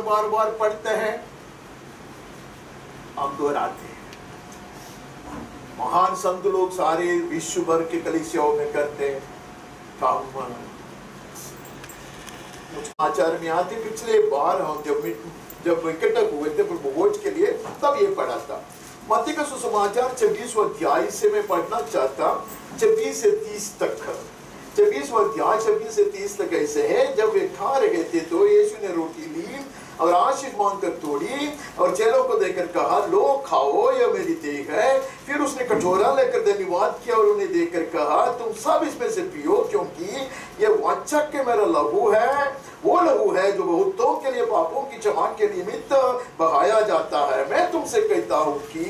बार बार पढ़ते हैं, हम दोहराते हैं। महान संत लोग सारे विश्व भर के कलीसियाओं में करते हैं काम। आचार में आते पिछले बार हम जब इकट्ठा हुए थे प्रभुभोज के लिए, तब ये पढ़ा था। मत्ती का सुसमाचार 26वां अध्याय से मैं पढ़ना चाहता, 26 से 30 तक। 26वां अध्याय 26 से 30 तक ऐसे है। जब वे खा रहे थे तो यीशु ने रोटी ली और आशीष मांगकर तोड़ी और चेलों को देकर कहा, लो खाओ, यह मेरी देह है। फिर उसने कटोरा लेकर धन्यवाद किया और उन्हें देकर कहा, तुम सब इसमें से पियो, क्योंकि यह वाचा के मेरा लहू है, वो लहू है जो बहुतों के लिए पापों की क्षमा के निमित्त बहाया जाता है। मैं तुमसे कहता हूँ कि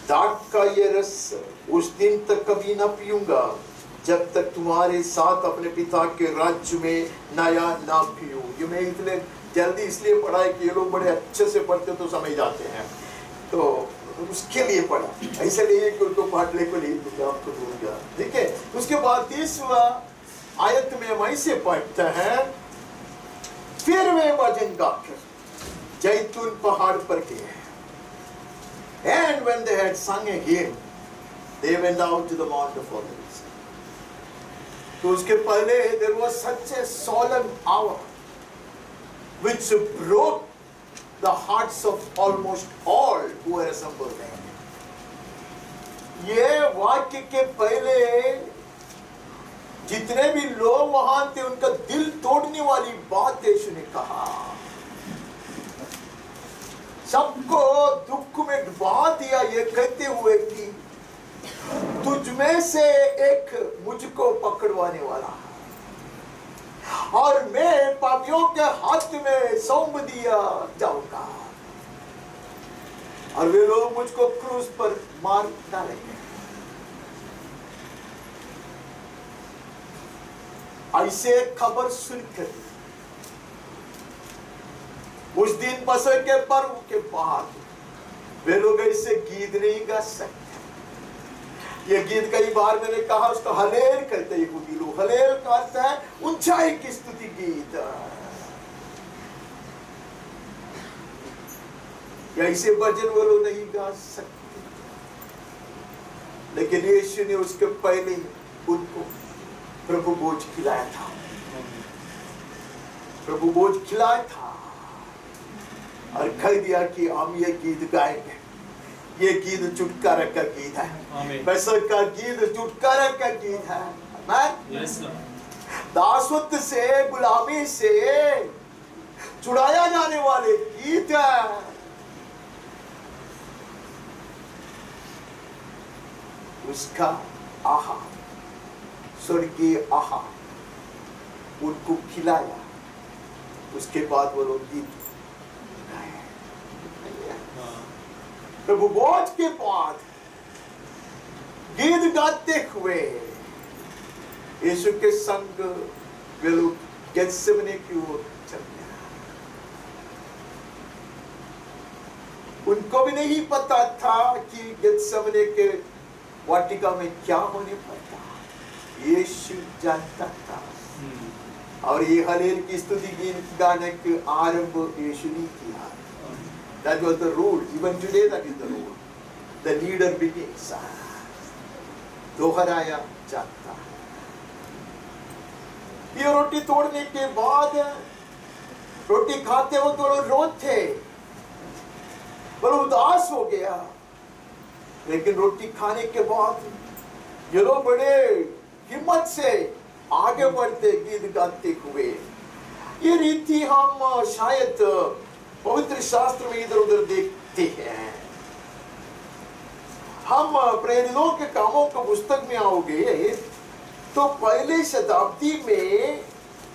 दाख का ये रस उस दिन तक कभी न पीऊंगा जब तक तुम्हारे साथ अपने पिता के राज्य में नया ना पीऊं। ये मैं इतने जल्दी इसलिए पढ़ा है कि ये लोग बड़े अच्छे से पढ़ते तो समझ जाते हैं, तो उसके लिए पढ़ा। ऐसे नहीं कि उनको पाटले को नहीं दूंगा, आपको दूंगा। ठीक है। उसके बाद 30वां आयत में हम ऐसे पढ़ते हैं, फिर वे भजन गाकर जैतून पहाड़ पर गए। And when they had sung a hymn, they went out to the Mount of Olives. तो उसके पहले there was such a solemn hour which broke the hearts of almost all who were assembled there. ये वाक्य के पहले जितने भी लोग वहां थे उनका दिल तोड़ने वाली बात यीशु ने कहा। सबको दुख में डुबा दिया ये कहते हुए कि तुझ में से एक मुझको पकड़वाने वाला है और मैं पापियों के हाथ में सौंप दिया जाऊंगा और वे लोग मुझको क्रूस पर मार डालेंगे। ऐसे खबर सुनकर उस दिन पसर के पर्व के बाद वे लोग ऐसे गीत नहीं गा सकते। ये गीत कई बार मैंने कहा, उसको हलेल कहते हैं यहूदी लोग। हलेल का अर्थ है ऊंचाई की स्तुति गीत। ऐसे भजन वो लोग नहीं गा सकते, लेकिन यीशु ने उसके पहले उनको प्रभु भोज खिलाया था। प्रभु भोज खिलाया था और कह दिया कि हम ये गीत गाएंगे। ये गीत छुटकारा का गीत है, पैसे का गीत छुटकारा का गीत है। दासत्व से, गुलामी से छुड़ाया जाने वाले गीत है। उसका आहा, स्वर्गीय आहा उनको खिलाया। उसके बाद वो लोग गीत प्रभु भोज के बाद गीत गाते हुए यीशु के संग वे लोग गेत्सेमने की ओर चल गए। उनको भी नहीं पता था कि गेत्सेमने के वाटिका में क्या होने पड़ता, यीशु जानता था। और ये हलेल की स्तुति गीत गाने के आरंभ यीशु ने किया। That was the rule. Even today that is the rule. The leader begins. दोहराया जाता है। ये रोटी तोड़ने के बाद रोटी खाते हो तो रोते, बड़ा उदास हो गया। लेकिन रोटी खाने के बाद ये लोग बड़े हिम्मत से आगे बढ़ते गीत गाते हुए। ये रीति हम शायद पवित्र शास्त्र में इधर उधर देखते हैं। हम प्रेरितों के कामों के पुस्तक में आओगे तो पहले शताब्दी में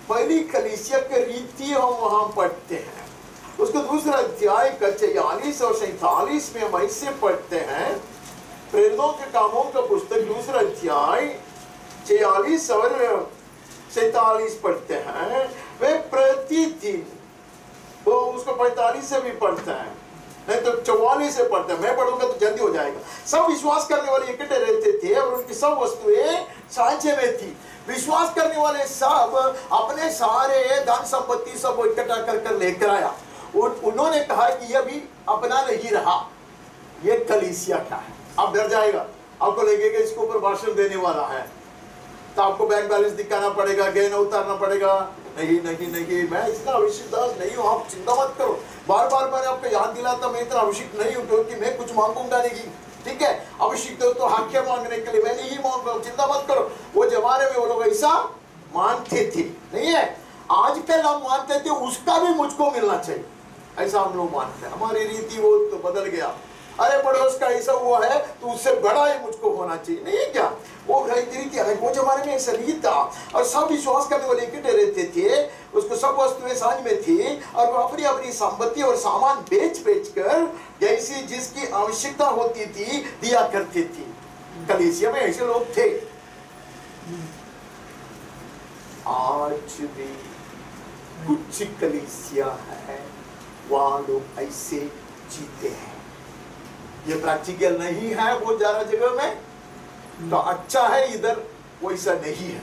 पहली कलीसिया की रीति हम वहां पढ़ते हैं। उसका दूसरा अध्याय का 46 और 47 में हम ऐसे पढ़ते हैं। प्रेरितों के कामों का पुस्तक दूसरा अध्याय 46 और 47 पढ़ते हैं। वे प्रतिदिन, वो उसको 45 से भी पढ़ते हैं, नहीं तो 44 से पढ़ते हैं। मैं पढ़ूंगा तो जल्दी हो जाएगा। सब विश्वास करने वाले इकट्ठे रहते थे और उनकी सब वस्तुएं सांचे में थी। विश्वास करने वाले सब अपने सारे धन संपत्ति सब इकट्ठा कर लेकर आया। उन्होंने कहा कि यह भी अपना नहीं रहा, ये कलीसिया का है। अब डर जाएगा, आपको लगेगा इसके ऊपर भाषण देने वाला है, तो आपको बैंक बैलेंस दिखाना पड़ेगा, गहना उतारना पड़ेगा। नहीं नहीं नहीं, मैं इतना अभिषेक दास नहीं हूँ, आप चिंता मत करो। बार बार मैंने आपको याद दिलाता, मैं इतना अभिषेक नहीं हूँ क्योंकि मैं कुछ मांगूंगा नहीं। ठीक है, अभिषेक दो तो हाक्य मांगने के लिए, मैं नहीं मांग रहा हूँ, चिंता मत करो। वो जमाने में वो लोग ऐसा मानते थे, नहीं है? आजकल हम मानते थे उसका भी मुझको मिलना चाहिए, ऐसा हम लोग मानते हैं। हमारी रीति वो तो बदल गया। अरे पड़ोस का ऐसा हुआ है तो उससे बड़ा ही मुझको होना चाहिए, नहीं है क्या? वो रीति है। वो जमाने में ऐसा नहीं था और सब विश्वास करने वाले इकट्ठे रहते थे। उसको सब वस्तुएं साझ में थी और वो अपनी अपनी संपत्ति और सामान बेच कर जैसी जिसकी आवश्यकता होती थी दिया करते थे। कलीसिया में ऐसे लोग थे। आज भी कुछ कलीसिया है वहां लोग ऐसे जीते हैं। ये प्रैक्टिकल नहीं है बहुत ज्यादा जगह में, तो अच्छा है इधर वैसा नहीं है,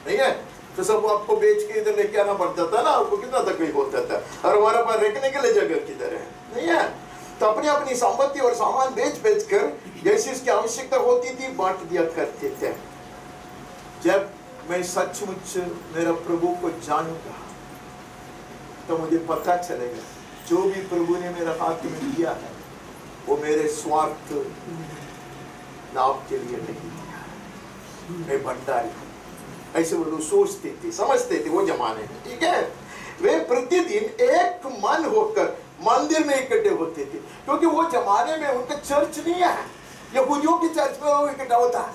नहीं है? तो सब आपको बेच के इधर लेके आना पड़ता था ना, आपको कितना तकलीफ होता था। और हमारे पास रखने के लिए जगह किधर है, नहीं है? तो अपनी अपनी संपत्ति और सामान बेच कर जैसी उसकी आवश्यकता होती थी बांट दिया करते थे। जब मैं सचमुच मेरा प्रभु को जानूंगा तो मुझे पता चलेगा जो भी प्रभु ने मेरा हाथ में दिया है वो मेरे स्वार्थ लाभ के लिए नहीं दिया, मैं भंडारी। ऐसे वो लोग सोचते थे, समझते थे वो जमाने में। ठीक है, वे प्रतिदिन एक मन होकर मंदिर में इकट्ठे होते थे, क्योंकि वो जमाने में उनका चर्च नहीं है। यहूदियों की चर्च में लोग इकट्ठा होता है,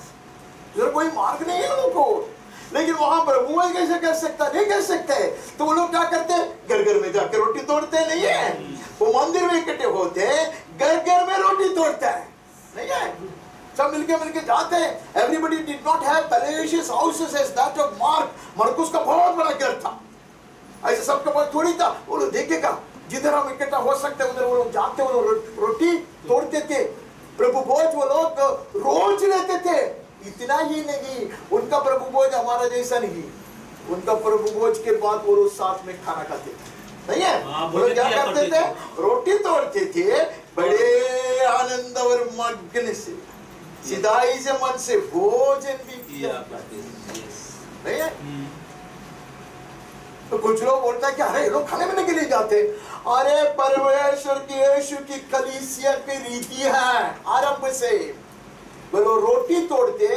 उधर कोई मार्ग नहीं है लोगों को। लेकिन वहां प्रभु कैसे कर सकता, नहीं कर सकते। तो वो लोग क्या करते, घर घर में जाकर रोटी तोड़ते नहीं है, वो मंदिर में इकट्ठे होते, घर घर में रोटी तोड़ता है, नहीं है? सब मिलके जाते हैं। Everybody did not have palatial houses as that of Mark. मरकुस का बहुत बड़ा घर था, ऐसे सबके पास थोड़ी था। वो लोग देखेगा जिधर हम इकट्ठा हो सकते उधर वो लोग जाते, वो लोग रोटी तोड़ते थे। प्रभु भोज वो लोग रोज लेते थे। इतना ही नहीं, उनका प्रभु भोज हमारा जैसा नहीं। उनका प्रभु भोज के बाद वो लोग साथ में खाना खाते थे, नहीं है? वो लोग क्या करते थे, रोटी तोड़ते थे बड़े आनंद और मग्न से, सिधाई से, मन से भोजन भी किया, नहीं है? तो कुछ लोग बोलता है कि अरे लोग खाने पीने के लिए जाते। अरे परमेश्वर की यीशु की कलीसिया की रीति है आरंभ से। वो रोटी तोड़ते,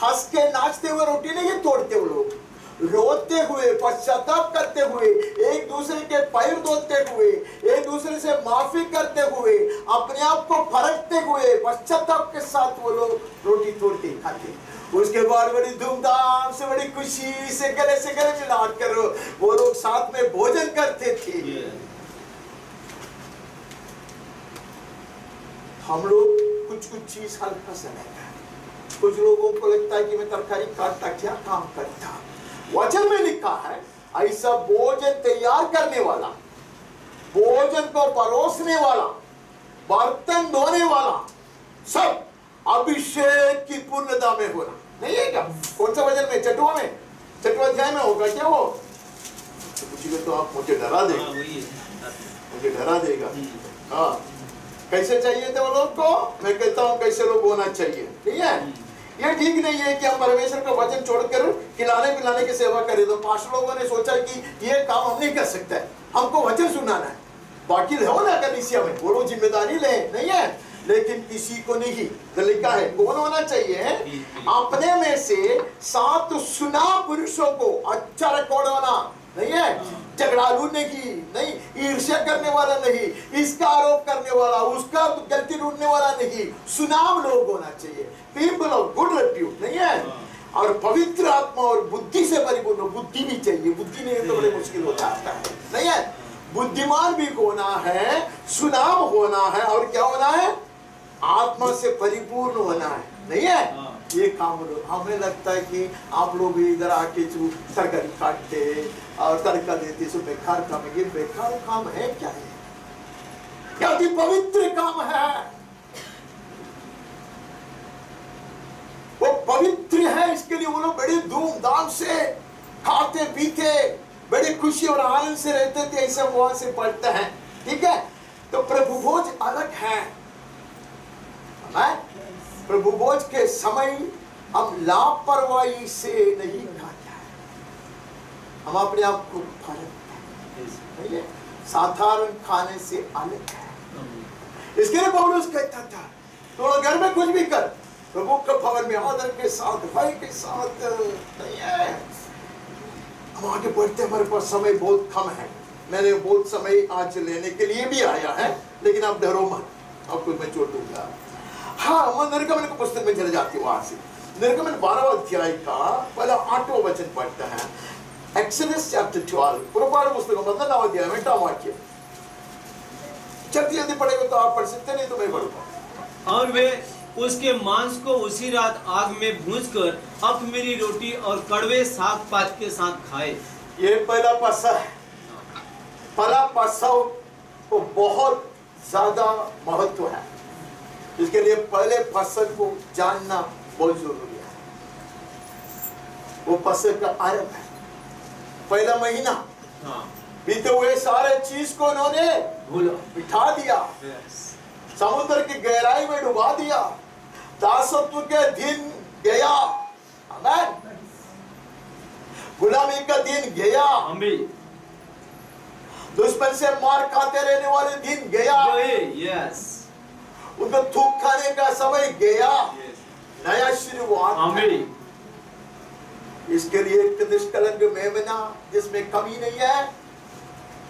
हंस के नाचते हुए रोटी नहीं तोड़ते, वो लोग रोते हुए, पश्चाताप करते हुए, एक दूसरे के पैर धोते हुए, एक दूसरे से माफी करते हुए, अपने आप को परखते हुए पश्चाताप के साथ वो लोग रोटी तोड़ते खाते। उसके बाद बड़ी धूमधाम से, बड़ी खुशी से, गले से गले मिला कर वो लोग साथ में भोजन करते थे। हम लोग कुछ चीज हल्का सा रहता है। कुछ लोगों को लगता है कि मैं तरकारी काटता क्या काम करता। वचन में लिखा है ऐसा भोजन तैयार करने वाला, भोजन को परोसने वाला, बर्तन धोने वाला सब अभिषेक की पूर्णता में होना, नहीं है क्या? कौन सा वचन में? छठवां में, छठवां अध्याय में होगा क्या वो? तो पूछिए तो आप मुझे डरा देगा, मुझे डरा देगा। हाँ, कैसे चाहिए थे वो लोग को? मैं कहता हूँ कैसे लोग होना चाहिए, ठीक है? ये ठीक नहीं है कि हम परमेश्वर का वचन छोड़कर खिलाने पिलाने की सेवा करें। तो पांच लोगों ने सोचा कि ये काम हम नहीं कर सकते, हमको वचन सुनाना है। बाकी रहो ना कलीसिया में, वो लोग जिम्मेदारी ले, नहीं है? लेकिन किसी को नहीं। तो लिखा है कौन होना चाहिए? अपने में से 7 सुना पुरुषों को, अच्छा रिकॉर्ड होना, नहीं है? झगड़ालू नहीं, ईर्ष्या करने वाला नहीं, इसका आरोप करने वाला, उसका गलती ढूंढने वाला नहीं, सुनाम लोग होना चाहिए, पीपल ऑफ गुड रेप्यूट, नहीं है? और पवित्र आत्मा और बुद्धि से परिपूर्ण, बुद्धि भी चाहिए, बुद्धि नहीं तो बड़े मुश्किल हो जाता है, नहीं है? बुद्धिमान भी होना है, सुनाम होना है, और क्या होना है? आत्मा से परिपूर्ण होना है, नहीं है? ये काम हमें लगता है कि आप लोग इधर आके जो तरकारी काटते और तड़का देते, सो बेकार काम है। ये बेकार काम है क्या है? क्या पवित्र काम है? वो पवित्र है, इसके लिए वो लोग बड़े धूमधाम से खाते पीते, बड़े खुशी और आनंद से रहते थे, ऐसा वहां से पढ़ते हैं, ठीक है? तो प्रभु भोज अलग है। प्रभु भोज के समय हम लापरवाही से नहीं खाते हैं, हम अपने आप को परखते हैं, साधारण खाने से अलग है। इसके लिए पौलुस कहता था, तो घर में कुछ भी कर, प्रभु के भवन में आदर के साथ, भाई के साथ, नहीं है? हम आगे बढ़ते, हमारे पास समय बहुत कम है। मैंने बहुत समय आज लेने के लिए भी आया है, लेकिन आप डरो मत, आपको मैं छोड़ दूंगा। हाँ, मैं निर्गमन की पुस्तक में चले जाती हूँ। वहां से निर्गमन 12 अध्याय का पहला 8वां वचन पढ़ता है। एक्सोडस चैप्टर 12, पुरबाड़ पुस्तक में 15वां अध्याय में वाक्य, जल्दी पढ़ेगा तो आप पढ़ सकते, नहीं तो मैं पढ़ूंगा। और वे उसके मांस को उसी रात आग में भूंजकर अख़मीरी रोटी और कड़वे साग पात के साथ खाए। ये पहला पासा है। पहला पासा को बहुत ज्यादा महत्व है, इसके लिए पहले फसल को जानना बहुत जरूरी है। वो फसल का आरंभ है, पहला महीना। बीते हुए सारे चीज को उन्होंने बिठा दिया, समुद्र की गहराई में डुबा दिया, दासत्व के दिन गया, आमीन। गुलामी का दिन गया, आमीन। दुश्मन से मार खाते रहने वाले दिन गया, यस। उनको थूक खाने का समय गया, नया शुरुआत, आमीन। इसके लिए एक निष्कलंक मेमना जिसमें कमी नहीं है,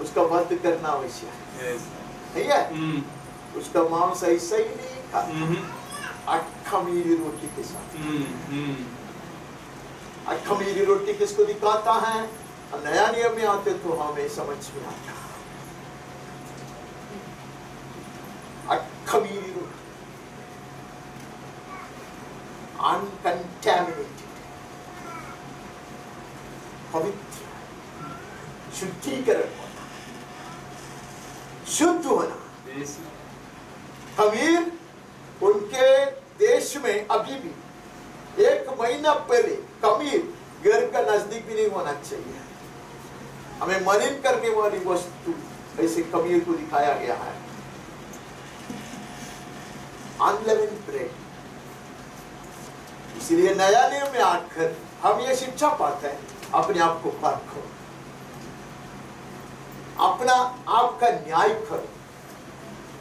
उसका वध करना आवश्यक है, नहीं है? उसका मांस ऐसा ही नहीं खाता, अख़मीरी रोटी के साथ। अख़मीरी रोटी किसको दिखाता है? नया नियम में आते तो हमें समझ में आता, अख़मीरी रोटी, अनकंटैमिनेटेड, पवित्र, शुद्धिकरण होना, शुद्ध होना। खमीर उनके देश में अभी भी 1 महीना पहले खमीर घर का नजदीक भी नहीं होना चाहिए। हमें मलिन करने वाली वस्तु ऐसे खमीर को दिखाया गया है। अनलेवेंड ब्रेड, इसलिए नया नियम में आकर हम ये शिक्षा पाते हैं, अपने आप को परखो, अपना आपका न्याय करो,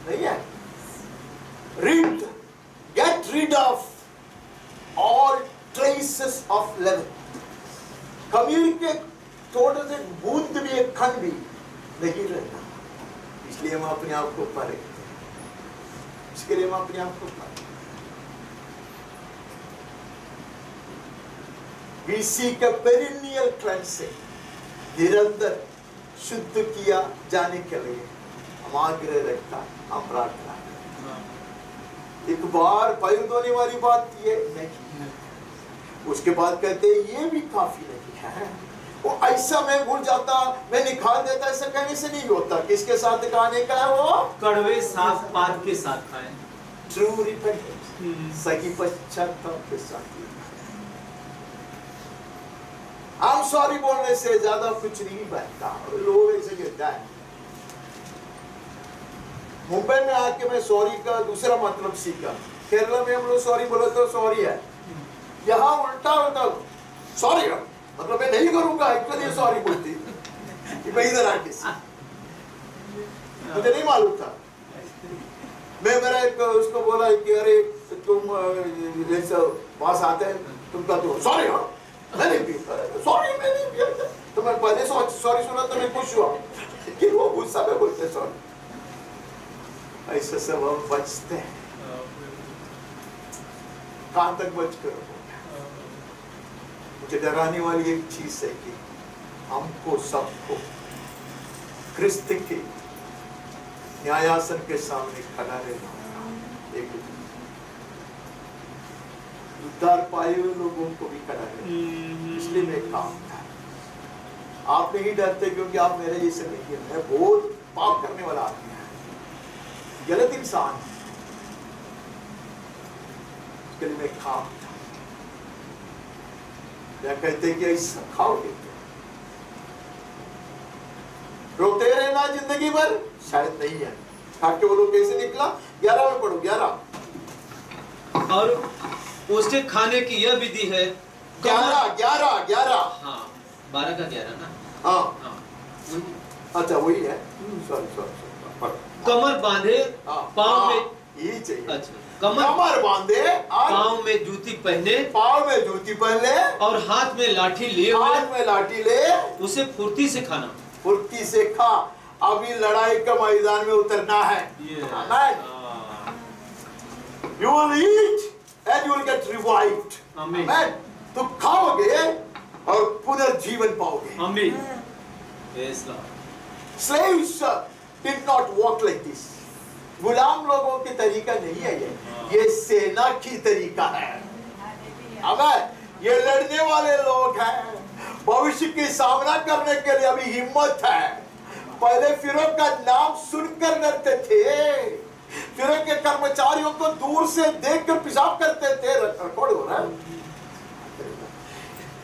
नहीं है? rid, get rid of all traces of leaven. खमीर के थोड़े से बूंद भी, एक खंड भी नहीं रहना, इसलिए हम अपने आप को परखते हैं, इसके लिए हम अपने आप को परखते हैं। We seek a perennial cleansing, निरंतर शुद्ध किया जाने के लिए हम आग्रह रखता, हम प्रार्थना करते। एक बार पैर धोने वाली बात ये नहीं, उसके बाद कहते ये भी काफी नहीं है। वो ऐसा मैं भूल जाता, मैं निकाल देता, ऐसा कहने से नहीं होता। किसके साथ खाने का है? वो कड़वे साग पात के साथ खाए। ट्रू रिपेंटेंस, सही पश्चाताप के साथ। हम सॉरी बोलने से ज्यादा कुछ नहीं बनता, लोग ऐसे कहता है। मुंबई में आके मैं सॉरी का दूसरा मतलब सीखा। केरला में हम लोग सॉरी बोले तो सॉरी है, यहाँ उल्टा होता सॉरी मतलब मैं नहीं करूंगा, एक्चुअली सॉरी बोलती मैं इधर आके, मुझे नहीं मालूम था। मैं मेरा एक उसको बोला कि अरे तुम जैसे पास आते हैं तुम कहते हो सॉरी, मैं नहीं पीता, सॉरी मैं नहीं पीता। तो मैं पहले सॉरी सुना तो मैं खुश हुआ कि वो गुस्सा में बोलते सॉरी। ऐसे सब हम बचते हैं। कहां तक बच कर? मुझे डराने वाली एक चीज है कि हमको सबको क्रिस्त के न्यायासन के सामने खड़ा रहना होगा। एक उद्धार पाए हुए लोगों को भी खड़ा रहना, इसलिए मैं काम था। आप नहीं डरते क्योंकि आप मेरे जैसे नहीं है। मैं बहुत पाप करने वाला आदमी है, गलत इंसान है, इसके लिए मैं काम था। क्या कहते कि ऐसा खाओगे, रोते रहना जिंदगी भर? शायद नहीं है। खा के वो लोग कैसे निकला? 11 में पढ़ो, 11। और उसके खाने की यह विधि है 11। हाँ 12 का 11 ना। हाँ अच्छा वही है। सॉरी कमर बांधे पाँव में, यही चाहिए। अच्छा कमर बांधे, पाँव में जूती पहने, पाँव में जूती पहने और हाथ में लाठी लिए हुए, हाथ में लाठी ले, उसे फुर्ती से खाना, फुर्ती से खा। अभी लड़ाई का मैदान में उतरना है। You will eat and you will get revived. Amen. तो खाओगे और पुनर्जीवन पाओगे। आमीन। Yes Lord. Slaves did not walk like this. गुलाम लोगों की तरीका नहीं है ये सेना की तरीका है। अबे ये लड़ने वाले लोग हैं, भविष्य की सामना करने के लिए अभी हिम्मत है। पहले फिरौन का नाम सुनकर डरते थे, फिरौन के कर्मचारियों को दूर से देखकर पेशाब करते थे, रिकॉर्ड हो रहा है,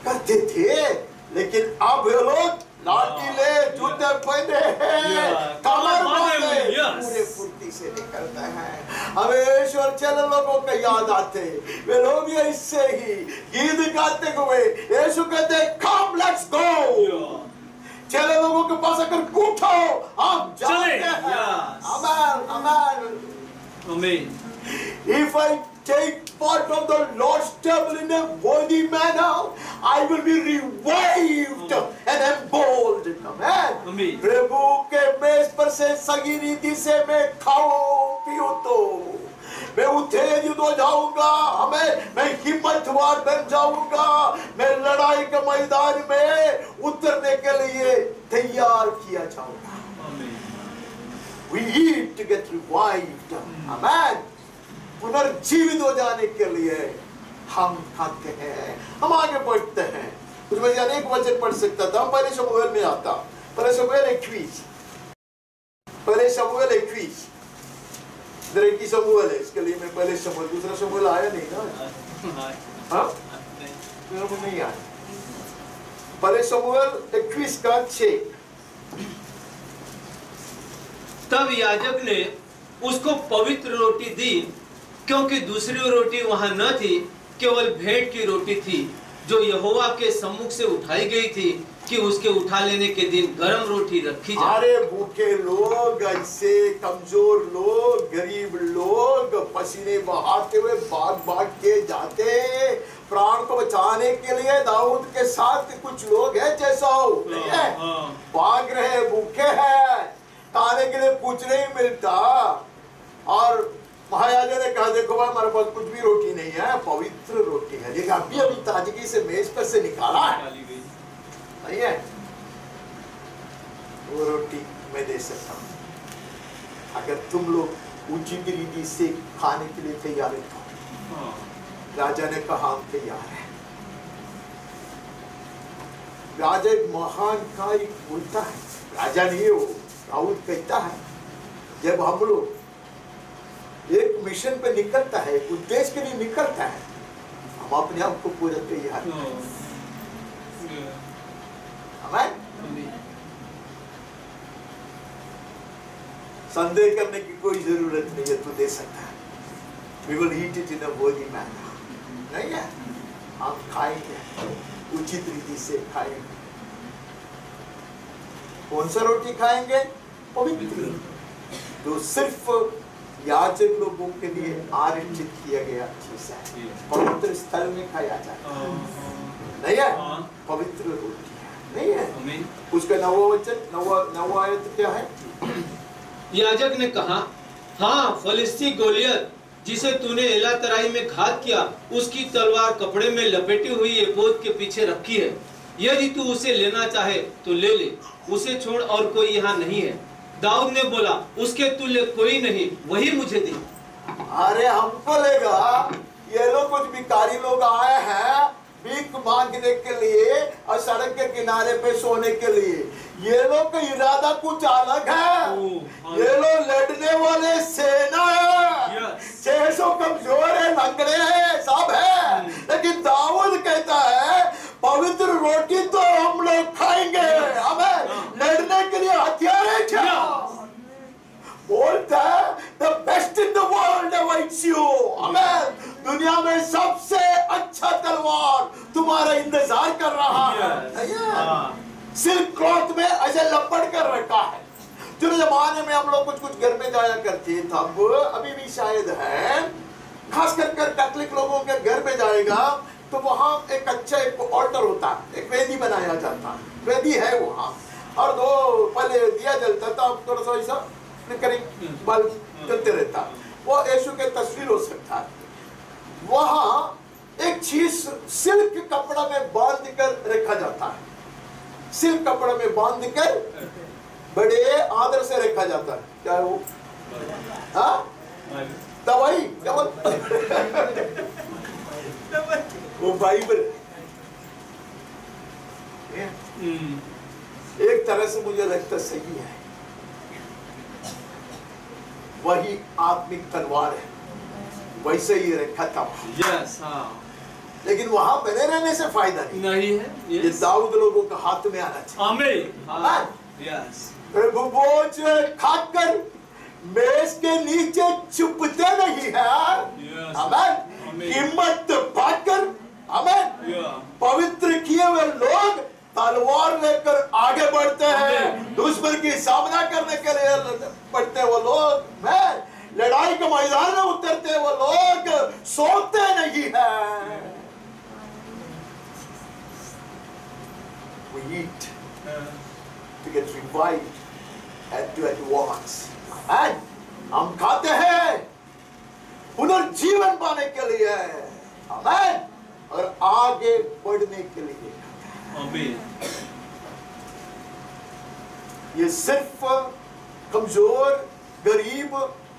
करते थे। लेकिन अब ये लोग लाठी ले, जूते पहने हैं, कमर बांधे, पूरे फुर्ती से निकलते हैं। हमेशा चल लोगों को याद आते, वे लोग भी ऐसे ही गीत गाते हुए यीशु कहते कम लेट्स गो। चले लोगों के पास आकर उठो, हम जाते हैं। आमेन आमेन आमीन। If I take part of the Lord's table in a worthy manner, I will be revived and emboldened. Amen. प्रभु के मेज पर से सही रीति से मैं खाऊं पीऊं तो मैं उत्तेजित हो जाऊंगा, मैं हिम्मतवान बन जाऊंगा, मैं लड़ाई के मैदान में उतरने के लिए तैयार किया जाऊंगा। We eat to get revived. Amen. पुनर्जीवित हो जाने के लिए हम खाते हैं। हम आगे बढ़ते हैं। कुछ मैं अनेक वचन पढ़ सकता था। पहले शमूएल में आता, पहले शमूएल 21, पहले शमूएल 21 की शमूएल है, इसके लिए मैं पहले शमूएल, दूसरा शमूएल आया नहीं ना। हाँ मेरे को नहीं आया। पहले शमूएल 21 का 6। तब याजक ने उसको पवित्र रोटी दी, क्योंकि दूसरी रोटी वहां न थी, केवल भेंट की रोटी थी जो यहोवा के सम्मुख से उठाई गई थी कि उसके उठा लेने के दिन गरम रोटी रखी जाए। अरे भूखे लोग, ऐसे कमजोर लोग, गरीब लोग पसीने बहाते हुए भाग के जाते प्राण को बचाने के लिए। दाऊद के साथ कुछ लोग हैं जैसा नहीं है, भाग रहे, भूखे हैं, खाने के लिए कुछ नहीं मिलता। और महाराजा ने कहा देखो भाई हमारे पास कुछ भी रोटी नहीं है, पवित्र रोटी है, लेकिन अभी ताजगी से मेज पर से निकाला है, नहीं है वो रोटी मैं दे सकता हूं अगर तुम लोग उचित रीति से खाने के लिए तैयार हो। राजा ने कहा हम तैयार हैं। राजा एक महान कार्य बोलता है, राजा नहीं हो, दाऊद कहता है जब हम लोग एक मिशन पे निकलता है, एक उद्देश्य के लिए निकलता है, हम अपने आप को पूरा तैयार हैं। संदेह करने की कोई जरूरत नहीं है, तू दे सकता है। We will eat it in a worthy manner. नहीं है, हम खाएंगे, उचित रीति से खाएंगे। कौन सा रोटी खाएंगे? पवित्र, तो सिर्फ याजक लोगों के लिए आरक्षित किया गया चीज है, पवित्र स्थल में खाया जाता है, नहीं है, पवित्र रोटी है। नहीं है। आमीन। उसका 9वां वचन 9वां आयत क्या है? याजक ने कहा, हाँ, फलिस्ती गोलियत जिसे तूने एला तराई में घात किया, उसकी तलवार कपड़े में लपेटी हुई एपोद के पीछे रखी है। यदि तू उसे लेना चाहे तो ले ले, उसे छोड़ और कोई यहाँ नहीं है। दाऊद ने बोला, उसके तुल्य कोई नहीं, वही मुझे दे। अरे हमको लेगा, ये लोग कुछ भिखारी लोग आए हैं भीख मांगने के लिए और सड़क के किनारे पे सोने के लिए। ये लोग का इरादा कुछ अलग है। ये लोग लड़ने वाले सेना है। 600 कमजोर है, लंगड़े हैं, सब है। लेकिन दाऊद कहता है पवित्र रोटी तो हम लोग खाएंगे, हमें लड़ने के लिए हथियार है। बोलता है the best in the world awaits you, amen। दुनिया में सबसे अच्छा तलवार तुम्हारा इंतजार कर रहा है। सिल्क क्लॉथ में ऐसे लपट कर रखा है। जो जमाने में हम लोग कुछ घर में जाया करते थे, अब अभी भी शायद है, खास कर कैथोलिक लोगों के घर में जाएगा तो वहां एक अच्छा एक ऑल्टर होता है, एक वेदी बनाया जाता है, वेदी है वहां, और दो पहले दिया जलता था, थोड़ा सा ऐसा बल्ब जलते रहता, वो यीशु के तस्वीर हो सकता है। वहां एक चीज सिल्क कपड़ा में बांध कर रखा जाता है, सिल्क कपड़ा में बांध कर बड़े आदर से रखा जाता है। क्या है वो? हाँ, दवाई क्या बोलते? वो बाइबल। एक तरह से मुझे लगता सही है, वही आत्मिक तलवार है, वैसे ही रखा था। यस, हाँ। लेकिन वहां बने रहने से फायदा नहीं है। ये दाऊद लोगों के हाथ में आना चाहिए। आमीन। यस। प्रभु भोज खाकर मेज के नीचे छुपते नहीं है। आमीन। हिम्मत पाकर, आमीन, पवित्र किए हुए लोग तलवार लेकर आगे बढ़ते हैं, दुश्मन की सामना करने के लिए बढ़ते वो लोग, मैं लड़ाई के मैदान में उतरते वो लोग सोते नहीं हैं। We eat to get revived and to advance. And हम खाते हैं पुनर्जीवन पाने के लिए, आमीन, और आगे बढ़ने के लिए। आमीन। ये सिर्फ कमजोर, गरीब,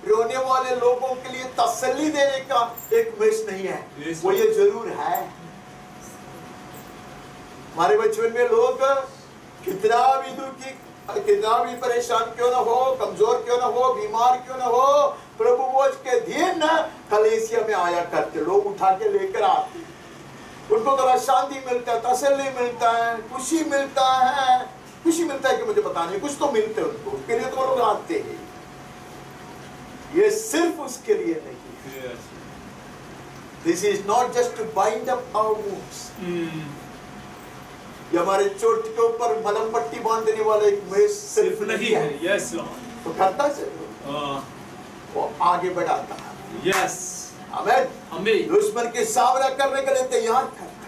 रोने वाले लोगों के लिए तसल्ली देने का एक मेस नहीं है, वो ये जरूर है। हमारे बचपन में लोग कितना भी दुखी, कितना भी परेशान क्यों ना हो, कमजोर क्यों ना हो, बीमार क्यों ना हो, प्रभु भोज के दिन कलीसिया में आया करते, लोग उठा के लेकर आते, उनको थोड़ा शांति मिलता है, तसल्ली मिलता है, खुशी मिलता है। खुशी मिलता है कि मुझे पता नहीं, कुछ तो मिलते हैं उनको, उसके लिए तो लोग आते हैं। ये सिर्फ उसके लिए नहीं, this is not just to bind up our wounds. ये हमारे चोट के ऊपर मलहम पट्टी बांधने वाला एक मेस सिर्फ नहीं है। Yes Lord. तो करता से वो आगे बढ़ाता है। यस, आमीन। आमीन। दुश्मन के सामना करने के लिए तैयार करता,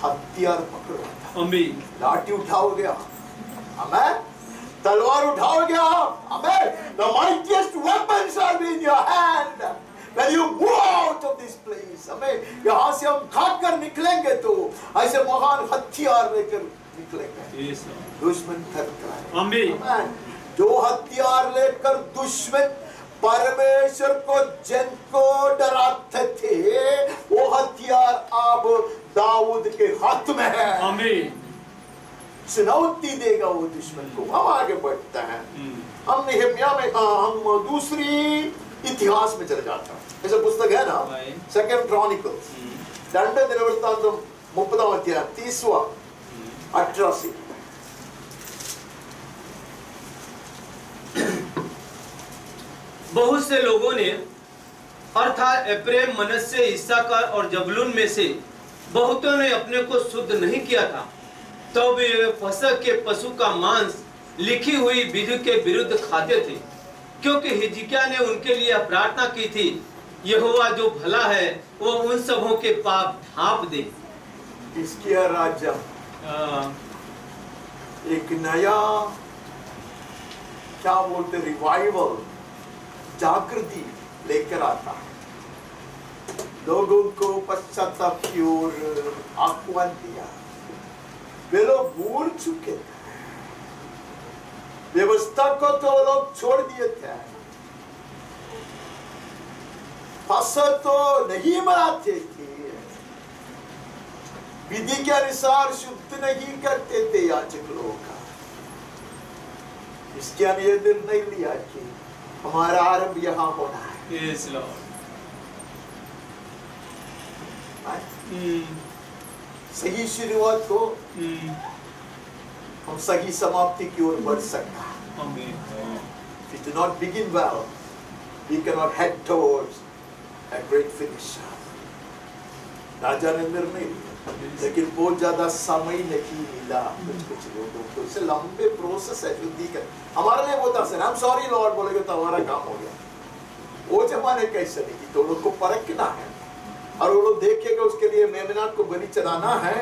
हथियार पकड़वाता, आमीन। लाठी उठाओगे आप, आमीन, तलवार उठाओगे आप, आमीन। The mightiest weapons are in your hand when you move out of this place, आमीन। यहाँ से हम खाकर निकलेंगे तो ऐसे महान हथियार लेकर निकलेंगे। दुश्मन थरका है, आमीन। जो हथियार लेकर दुश्मन परमेश्वर को, जन को डराते थे, वो हथियार अब दाऊद के हाथ में है। आमीन। चुनौती देगा वो दुश्मन को, हम आगे बढ़ते हैं। हम नेहम्या में, हम दूसरी इतिहास में चले जाते हैं। ऐसा पुस्तक है ना, सेकंड क्रॉनिकल्स, दंड दिनवृत्तांतम 30वां अध्याय 30वां 18 से। बहुत से लोगों ने, अर्थात एफ्रेम, मनश्शे, इस्साकार और जबूलून में से बहुतों ने अपने को शुद्ध नहीं किया था, तो वे फसह के पशु का मांस लिखी हुई विधि के विरुद्ध खाते थे, क्योंकि हिजकिय्याह ने उनके लिए प्रार्थना की थी, यहोवा जो भला है वो उन सबों के पाप ढांप दे। हिजकिय्याह राजा एक नया क्या बोलते रिवाइवल, जागृति लेकर आता है। लोगों को पश्चाताप की ओर आह्वान दिया। वे लोग भूल चुके थे, व्यवस्था को तो लोग छोड़ दिए थे, फसल तो नहीं बनाते थे, विधि के अनुसार शुद्ध नहीं करते थे याजक लोग। इसके लिए निर्णय लिया कि हमारा आरंभ यहाँ होना है। Yes, Lord. सही शुरुआत हो, हम सही समाप्ति की ओर बढ़ सकता है। If we do not begin well, we cannot head towards a great finish. राजा ने निर्णय लिया, लेकिन बहुत ज्यादा समय नहीं मिला कुछ लोगों को। इससे लंबे प्रोसेस है शुद्धि का। हमारे लिए होता है, I'm sorry Lord बोलेगे तो हमारा काम हो गया। वो जमाने कैसे नहीं, तो लोग को परखना है और वो लोग देखेगा उसके लिए मेमनात को बलि चढ़ाना है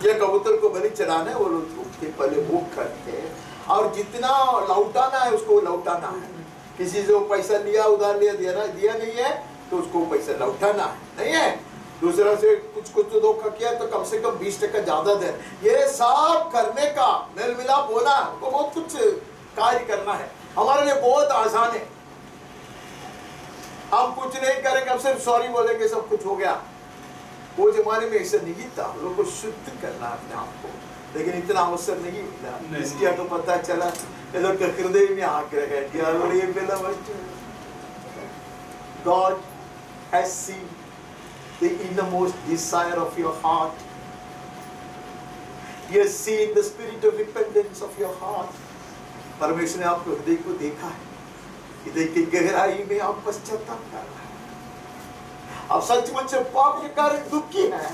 या कबूतर को बलि चढ़ाना है। वो लोग उसके पहले भूख करते हैं और जितना लौटाना है उसको लौटाना है। किसी से वो पैसा लिया, उधार लिया, दिया नहीं है तो उसको पैसा लौटाना है, नहीं है। दूसरा से कुछ तो धोखा किया तो कम से कम 20% ज्यादा दे। ये सब करने का मेल मिलाप होना, तो बहुत कुछ कार्य करना है। हमारे लिए बहुत आसान है, हम कुछ नहीं करेंगे, हम सिर्फ सॉरी बोलेंगे, सब कुछ हो गया। वो जमाने में ऐसा नहीं था, लोगों को शुद्ध करना अपने आप को, लेकिन इतना अवसर नहीं मिला। इसके तो पता चला लोग का हृदय में आग्रह है कि God has seen the innermost desire of your heart. He has seen the spirit of repentance of your heart. परमेश्वर ने आपके हृदय को देखा है, हृदय की गहराई में आप पश्चाताप कर रहे हैं, आप सचमुच पाप के कारण दुखी हैं।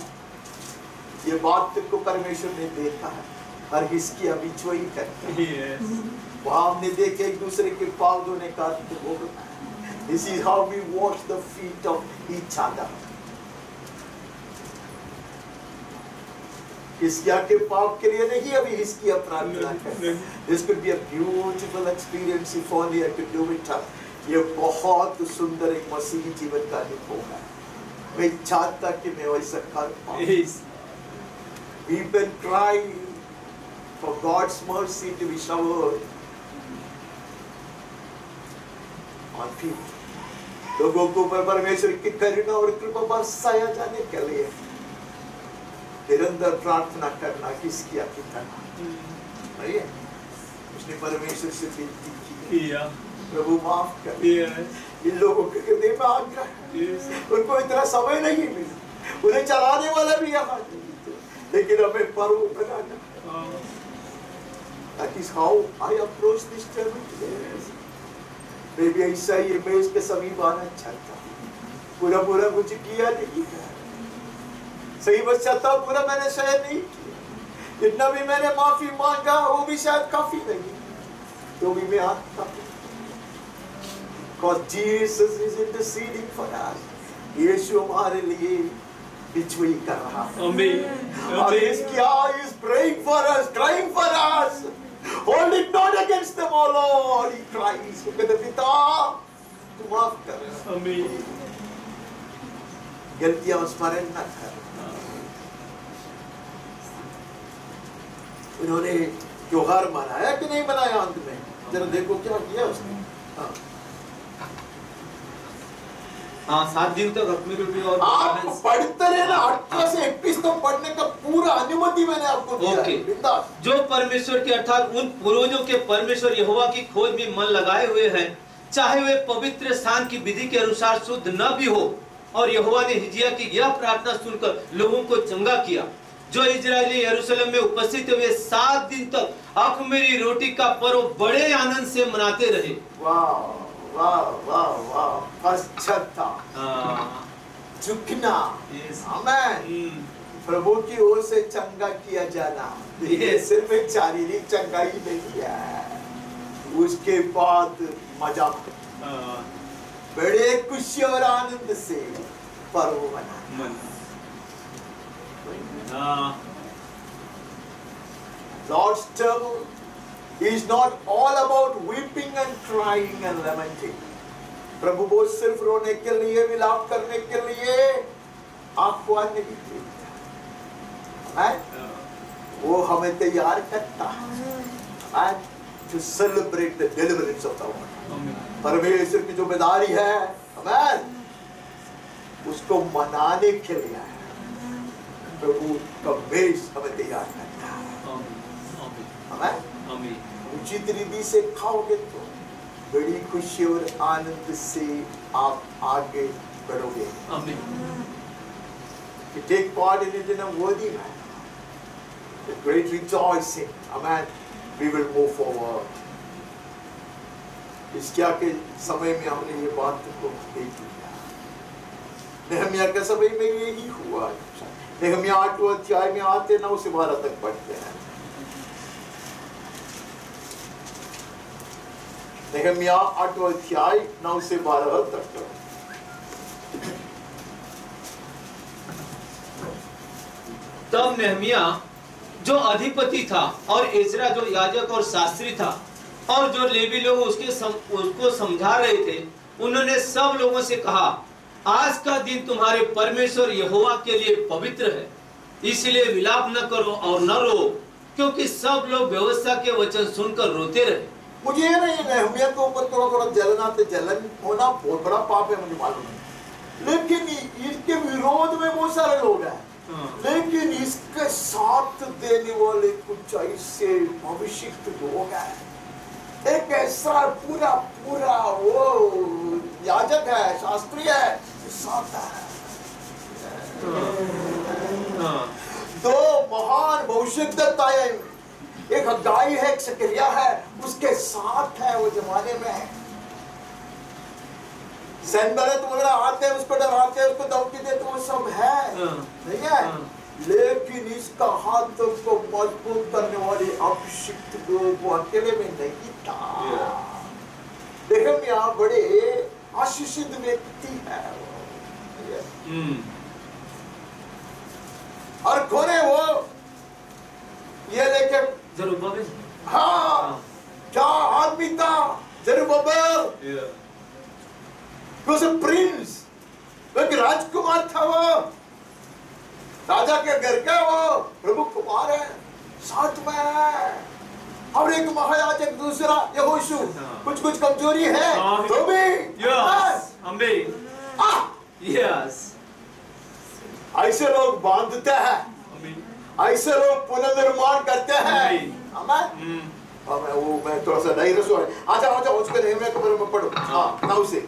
ये बात को परमेश्वर ने देखा है और इसकी अभिचोई करते हैं। वहाँ हमने देखे एक दूसरे के पाँव धोने का अर्थ। This is how we wash the feet of each other. इसके आगे पाप के लिए नहीं, अभी इसकी प्रार्थना करें। This could be a beautiful experience if only I could do it. ये बहुत सुंदर एक मसीही जीवन का अनुभव है। मैं चाहता कि मैं वैसा कर पाऊँ। Weep and cry for God's mercy to be showered on people. लोगों को परमेश्वर की करुणा और कृपा बरसाया जाने के लिए निरंतर प्रार्थना करना, किसकी करना नहीं है। उसने परमेश्वर से विनती की, प्रभु माफ कर। इन लोगों के हृदय में आग्रह है, उनको इतना समय नहीं मिला, उन्हें चलाने वाला भी यहाँ नहीं, लेकिन हमें पर्व बनाना। That is how I approach this journey. मैं भी ऐसा ही मैं इसके समीप आना चाहता हूँ। पूरा कुछ किया नहीं, सही पश्चाताप पूरा मैंने शायद नहीं किया, जितना भी मैंने माफी मांगा वो भी शायद काफी नहीं, तो भी मैं आता हूँ। Because Jesus is interceding for us. यीशु हमारे लिए बिचवाई कर रहा है। और इसकी he is praying for us, crying for us. Hold it not against them, O Lord. He cries. वो कहते पिता तू माफ कर। गलतियां स्मरण न कर। उन्होंने त्योहार मनाया कि नहीं मनाया अंत में? जरा देखो क्या किया उसने। हाँ 7 दिन तक अपनी रोटी और आप पढ़ते रहे ना, 18 से 21 तक पढ़ने का पूरा अनुमति मैंने आपको दिया है। जो परमेश्वर के अर्थात उन पूर्वजों के परमेश्वर यहोवा की खोज में मन लगाए हुए हैं, चाहे वे पवित्र स्थान की विधि के अनुसार शुद्ध न भी हो। और यहोवा ने हिजकिय्याह की यह प्रार्थना सुनकर लोगों को चंगा किया। जो इजरायली यरूशलेम में उपस्थित हुए 7 दिन तक अख़मीरी रोटी का पर्व बड़े आनंद से मनाते रहे। वाह वाह वाह वाह, पश्चाताप, झुकना, आमीन, प्रभु की ओर से चंगा किया जाना। ये सिर्फ एक शारीरिक चंगाई नहीं है, उसके बाद मजा, बड़े खुशी और आनंद से पर्व मनाना। Lord's table is not all about weeping and crying and lamenting. प्रभु वो सिर्फ रोने के लिए, विलाप करने के लिए आह्वान नहीं देता, वो हमें तैयार करता है to celebrate the deliverance of the Lord. परमेश्वर की जो बेदारी है, आमेन, उसको मनाने के लिए प्रभु का मेज हमें तैयार करता है। आमेन। उचित रीति से खाओगे तो बड़ी खुशी और आनंद से आप आगे बढ़ोगे। You take part in it in a worthy manner, with great rejoicing. Amen. We will move forward. इस क्या के समय में हमने ये बात को देख लिया। नेहमिया के समय में यही हुआ। नेहमिया 8वां अध्याय में आते 9 से 12 तक पढ़ते हैं। नेहमिया 8वां अध्याय 9 से 12 तक। तब नेहमिया जो अधिपति था और एजरा जो याजक और शास्त्री था और जो लेवी लोग उसको समझा रहे थे, उन्होंने सब लोगों से कहा, आज का दिन तुम्हारे परमेश्वर यहोवा के लिए पवित्र है, इसलिए विलाप न करो और न रो, क्योंकि सब लोग व्यवस्था के वचन सुनकर रोते रहे। मुझे ये नहीं, नेहमिया के ऊपर थोड़ा जलन होना बहुत बड़ा पाप है, मुझे मालूम है, लेकिन इसके विरोध में बहुत सारे लोग हैं, लेकिन इसके साथ देने वाले कुछ ऐसे भविष्य लोग हैं। एक ऐसा पूरा वो याजक है, शास्त्री है, साथ है। दो महान भविष्यद्वक्ता है, एक हग्गाई है, एक सकरिया है, उसके साथ है वो जमाने में। सनबलत वगैरह आते हैं, उसको डराते हैं, उसको धमकी देते, वो सब है, नहीं है, लेकिन इसका हाथ को मजबूत करने वाले अभिषिक्त लोग वो अकेले में नहीं था। नेहमिया बड़े आशीषित व्यक्ति है, और कौन है वो? ये लेके जरुब्बाबेल, हाँ, क्या आदमी था जरुब्बाबेल? was a prince, एक राजकुमार था वो, राजा के घर का वो प्रभु कुमार है, साथ में है, और एक महायाजक दूसरा यहोशू, कुछ कमजोरी है तो भी यस, ऐसे लोग बांधते हैं, ऐसे लोग पुनर्निर्माण करते हैं। आमेन। मैं थोड़ा सा डायरेक्ट हो रहा है, आजा उसके नेहमिया के बारे में पढ़ो। हाँ, 9 से।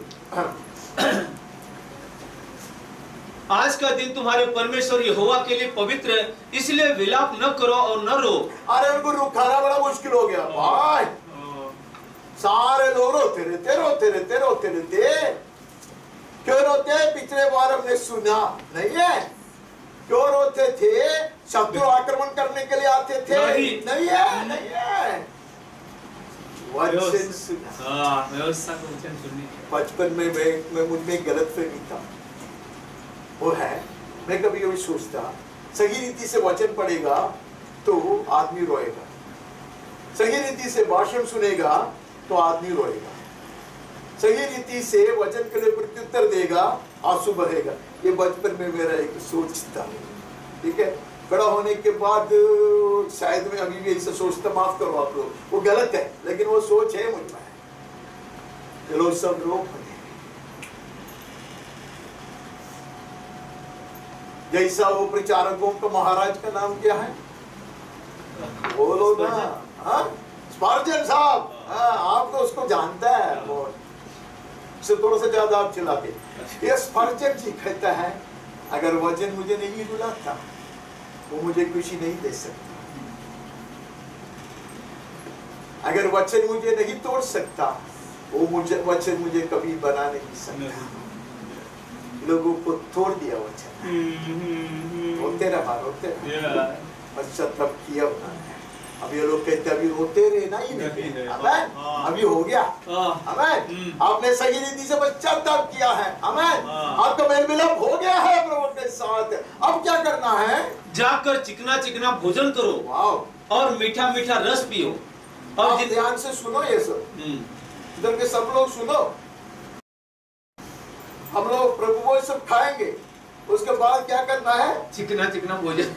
आज का दिन तुम्हारे परमेश्वर यहोवा के लिए पवित्र है, इसलिए विलाप न करो और न रो। अरे उनको रुखाना बड़ा मुश्किल हो गया भाई, सारे लोग रोते रहते। क्यों रोते? पिछले बार हमने सुना नहीं है, क्यों रोते थे? शत्रु आक्रमण करने के लिए आते थे, नहीं है। वचन सुना, व्यवस्था को वचन सुनने। बचपन में मैं मुझमें गलतफहमी था, वो है, मैं कभी सोचता सही रीति से वचन पढ़ेगा तो आदमी रोएगा, सही रीति से भाषण सुनेगा तो आदमी रोएगा, सही रीति से वचन के लिए प्रत्युत्तर देगा, आंसू बहेगा। ये बचपन में मेरा एक सोच था, ठीक है। बड़ा होने के बाद शायद मैं अभी भी ऐसा सोचता, माफ करो आप लोग, वो गलत है, लेकिन वो सोच है मुझ में। चलो सब लोग जैसा वो प्रचारकों का महाराज का नाम क्या है, बोलो ना, स्पर्जन साहब, आप तो उसको जानता है, वो से थोड़ा सा ज्यादा आप चिल्लाते। ये स्पर्जन जी कहता है, अगर वचन मुझे नहीं रुलाता वो मुझे खुशी नहीं दे सकता, अगर वचन मुझे नहीं तोड़ सकता वो वचन मुझे कभी बना नहीं सकता। लोगों को तोड़ दिया वचन, रोते रहा, पश्चाताप किया उन्होंने। अब ये लोग कहते अभी रोते रहे ना, ही नहीं, अभी हो गया, आपने सही रीति से पश्चाताप किया है, आपका मेल मिलाप हो गया है प्रभु के साथ। अब क्या करना है? जाकर चिकना भोजन करो और मीठा मीठा रस पियो। और आप ध्यान से सुनो ये सब, इधर के सब लोग सुनो। हम लोग प्रभु वो सब खाएंगे, उसके बाद क्या करना है? चिकना चिकना भोजन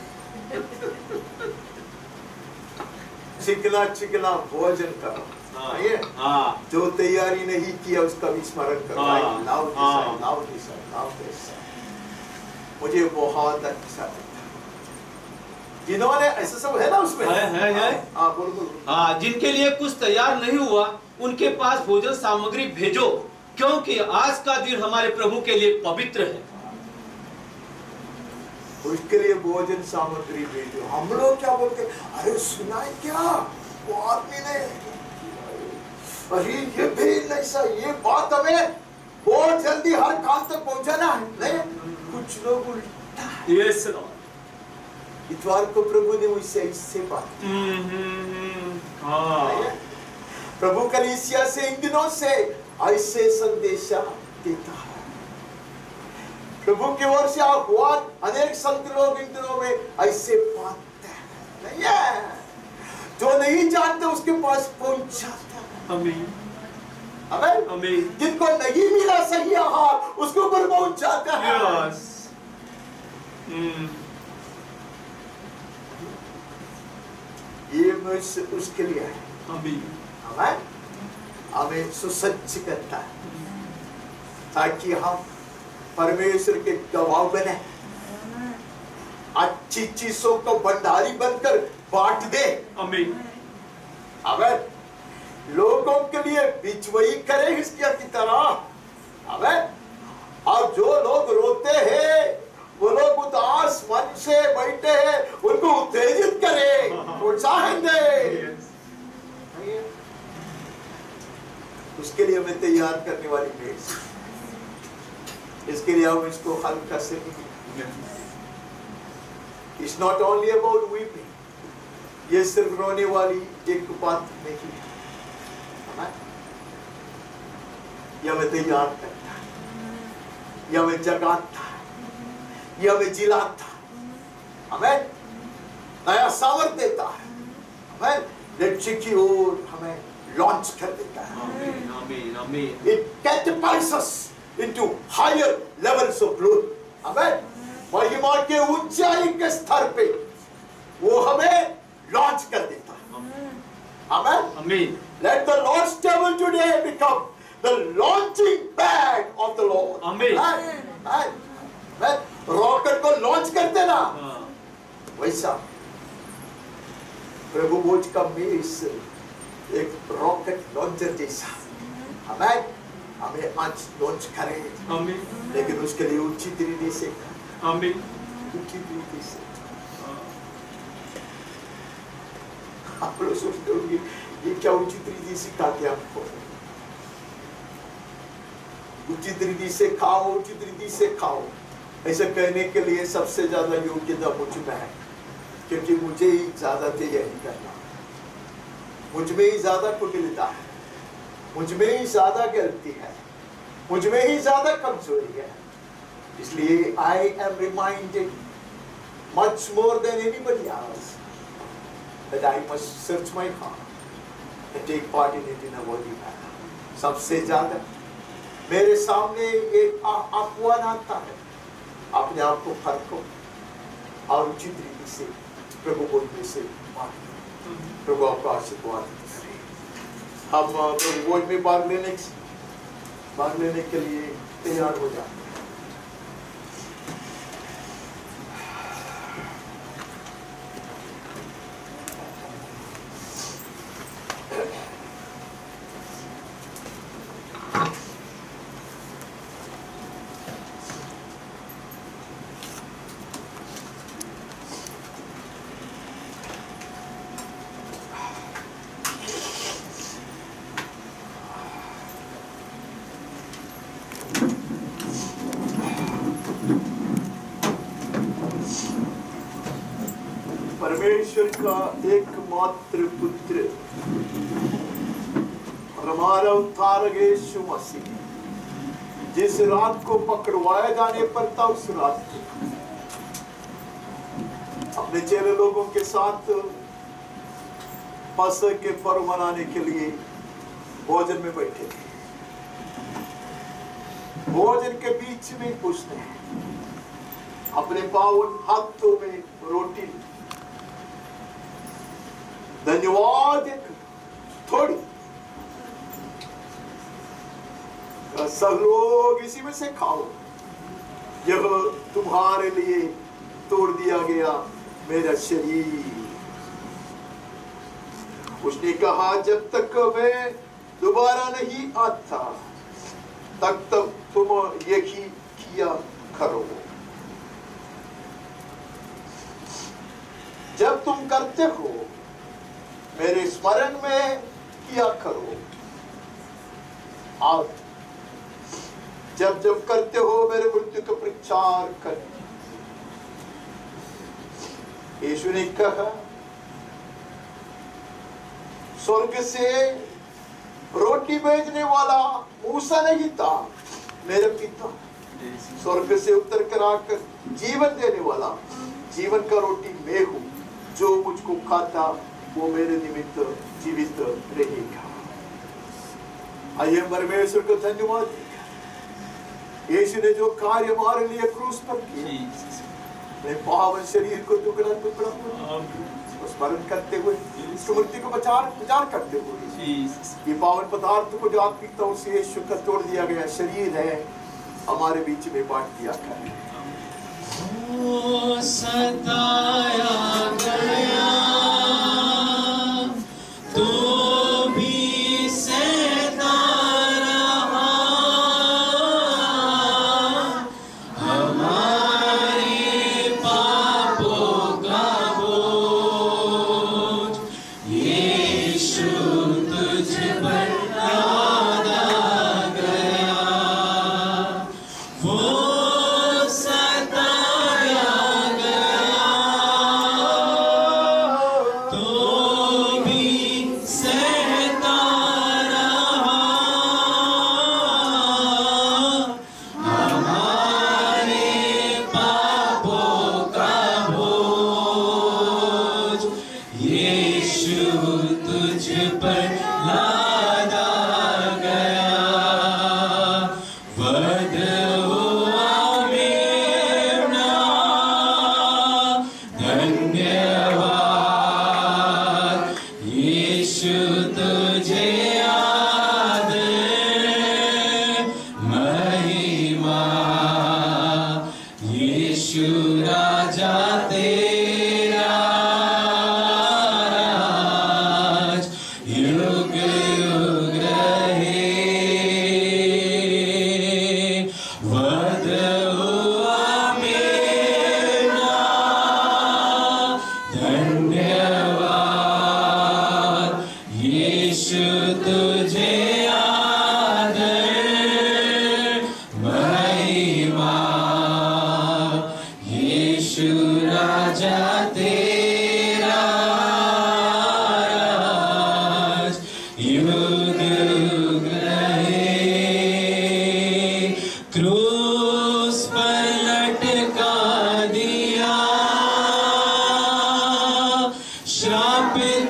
चिकना चिकना भोजन करो। हाँ, ये हाँ, जो तैयारी नहीं किया उसका भी स्मरण करो। हाँ, लाओ हाँ। लाओ लाओ, मुझे बहुत अच्छा लगता जिन्होंने ऐसा सब है ना उसमें। है। हाँ बोलो बोलो। हाँ, जिनके लिए कुछ तैयार नहीं हुआ उनके पास भोजन सामग्री भेजो, क्योंकि आज का दिन हमारे प्रभु के लिए पवित्र है। उसके लिए भोजन सामग्री भेजो। हम लोग क्या बोलते, अरे सुना है क्या वो आदमी ने, अरे ये भी ऐसा, ये बात हमें बहुत जल्दी हर काम तक पहुंचाना है। नहीं, कुछ लोग उल्टा। यस इतवार को प्रभु ने उससे इससे बात, प्रभु कलीसिया से इन दिनों से ऐसे संदेशा देता है। प्रभु की ओर से आह्वान अनेक संत लोग इन दिनों में ऐसे पाते हैं, नहीं है? जो नहीं जानते उसके पास पहुंचाता है। आमीन आमीन। आमीन। जिनको नहीं मिला सही आहार उसके ऊपर पहुंचाता है। यस ये मुझसे उसके लिए है। आमीन। हमें हमें सुसज्ज करता है ताकि हम परमेश्वर के गवाह बने, अच्छी चीजों को भंडारी बनकर बांट दे। आमीन। अगर लोगों के लिए बिचवई करे हिस्किया की तरह, अगर और जो लोग रोते हैं, वो लोग उदास मन से बैठे हैं, उनको उत्तेजित करे, प्रोत्साहन दे। उसके लिए हमें तैयार करने वाली मेज, इसके लिए हम इसको हल्का से It's not only about weeping. ये सिर्फ रोने वाली एक बात नहीं है, ये हमें तैयार करता है, ये हमें जगाता है, ये हमें जिलाता है, हमें नया सामर्थ देता है, हमें लक्ष्य की ओर हमें लॉन्च कर देता है। आमीन आमीन आमीन। It catapults us into higher levels of glory. हमें महिमा के ऊंचाई के स्तर पे वो हमें लॉन्च कर देता है। आमीन आमीन। Let the Lord's table today become the launching pad of the Lord. आमीन। रॉकेट को लॉन्च करते ना, वैसा प्रभु भोज का मेज एक रॉकेट लॉन्चर जैसा हमें आज लॉन्च करें। आमीन। लेकिन उसके लिए उचित तरीके से, आमीन, उचित तरीके से। आप लोग सोचते होंगे ये क्या उचित तरीके से सिखाते आपको? उचित तरीके से खाओ, उचित तरीके से खाओ, ऐसा कहने के लिए सबसे ज्यादा योग्यता मुझ में है, क्योंकि मुझे ही ज्यादा तैयारी करना, मुझ में ही ज्यादा कुटिलता है, मुझ में ही ज्यादा गलती है, मुझ में ही ज्यादा कमजोरी है। इसलिए I am reminded much more than anybody else that I must search my heart and take part in it in a worthy manner. सबसे ज्यादा मेरे सामने ये आह्वान आता है, अपने आप को फर्को और उचित तरीके से प्रभु बोलने से मानो। प्रभु आपका आशीर्वाद करे। हम प्रभु भोज में भाग लेने के लिए तैयार हो जाते हैं। परमेश्वर का एकमात्र पुत्र और हमारा उद्धारक यीशु मसीह जिस रात को पकड़वाए जाने पर था, उस रात को अपने चेले लोगों के साथ फसह के पर्व मनाने के लिए भोजन में बैठे थे। भोजन के बीच में उसने अपने पावन हाथों में रोटी ली, धन्यवाद थोड़ी, सब लोग इसी में से खाओ, यह तुम्हारे लिए तोड़ दिया गया मेरा शरीर। उसने कहा, जब तक मैं दोबारा नहीं आता तब तक तुम यही किया करो। जब तुम करते हो मेरे स्मरण में किया करो। और जब जब करते हो मेरे मृत्यु का प्रचार कर। यीशु ने कहा, स्वर्ग से रोटी भेजने वाला मूसा नहीं था, मेरे पिता। स्वर्ग से उतर कर आकर जीवन देने वाला, जीवन का रोटी मैं हूं। जो मुझको खाता वो मेरे निमित्त जीवित रहेगा। आइए परमेश्वर को धन्यवाद दें। यीशु ने जो कार्य हमारे लिए क्रूस पर किया, अपने पावन शरीर को टुकड़ा टुकड़ा स्मरण करते हुए, इसकी मृत्यु को विचार करते हुए, ये पावन पदार्थ को जो आत्मिकता से यीशु का तोड़ दिया गया शरीर है, हमारे बीच में बांट दिया करें। सताया गया तो भी सहता रहा, हमारे पापों का बोझ यीशु तुझ पर लादा गया। वो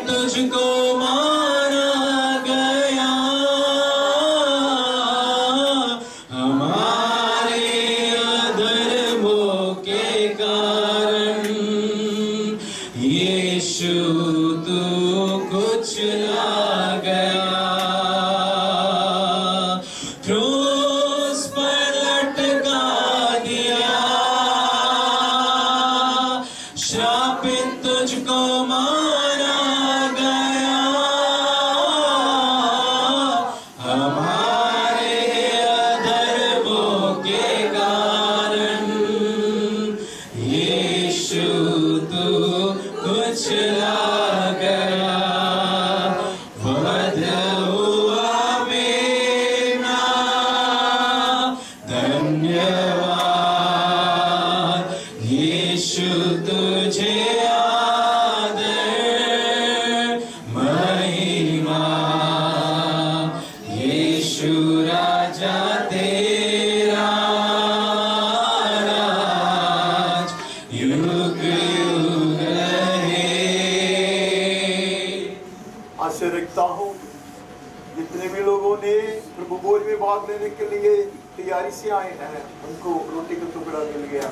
तुझको मारा गया, जितने भी लोगों ने प्रभु भोज में भाग लेने के लिए तैयारी से आए हैं, उनको रोटी का टुकड़ा मिल गया।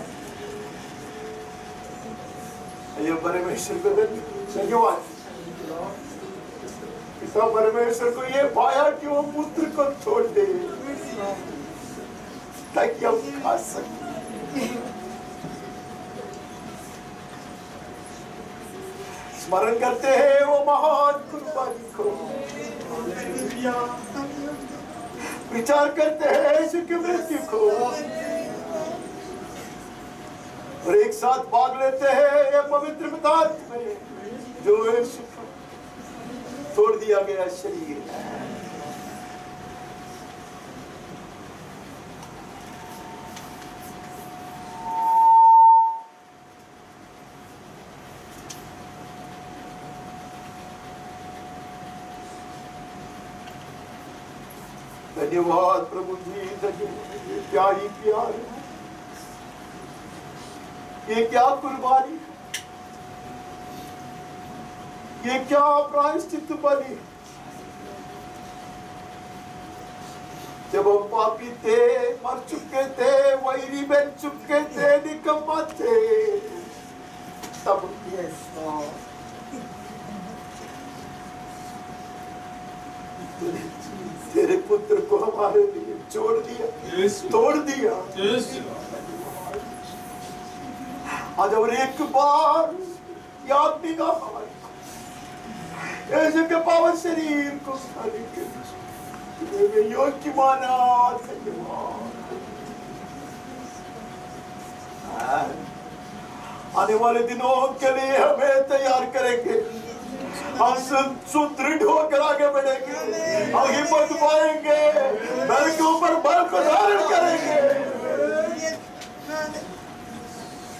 ये परमेश्वर को धन्यवाद। पिता परमेश्वर को ये पाया कि वो पुत्र को छोड़ दे ताकि हम खा सके। स्मरण करते हैं वो महान कुर्बानी को, विचार करते हैं यीशु की मृत्यु को, और एक साथ भाग लेते हैं ये पवित्र पदार्थ में जो यीशु का तोड़ दिया गया शरीर है। धन्यवाद प्रभु जी, धन्यवाद। क्या ही प्यार है, ये क्या कुर्बानी, ये क्या प्रायश्चित बलि। जब हम पापी थे, मर चुके थे, वैरी बन चुके थे, निकम्मा थे, तब तेरे पुत्र को हमारे लिए छोड़ दिया, तोड़ दिया। आज और एक बार याद दिला हमारे के पावन शरीर को खाने के योग्य माना। आने वाले दिनों के लिए हमें तैयार करेंगे। हम सुदृढ़ होकर आगे बढ़ेंगे, हम हिम्मत पाएंगे, बल के ऊपर बल को धारण करेंगे।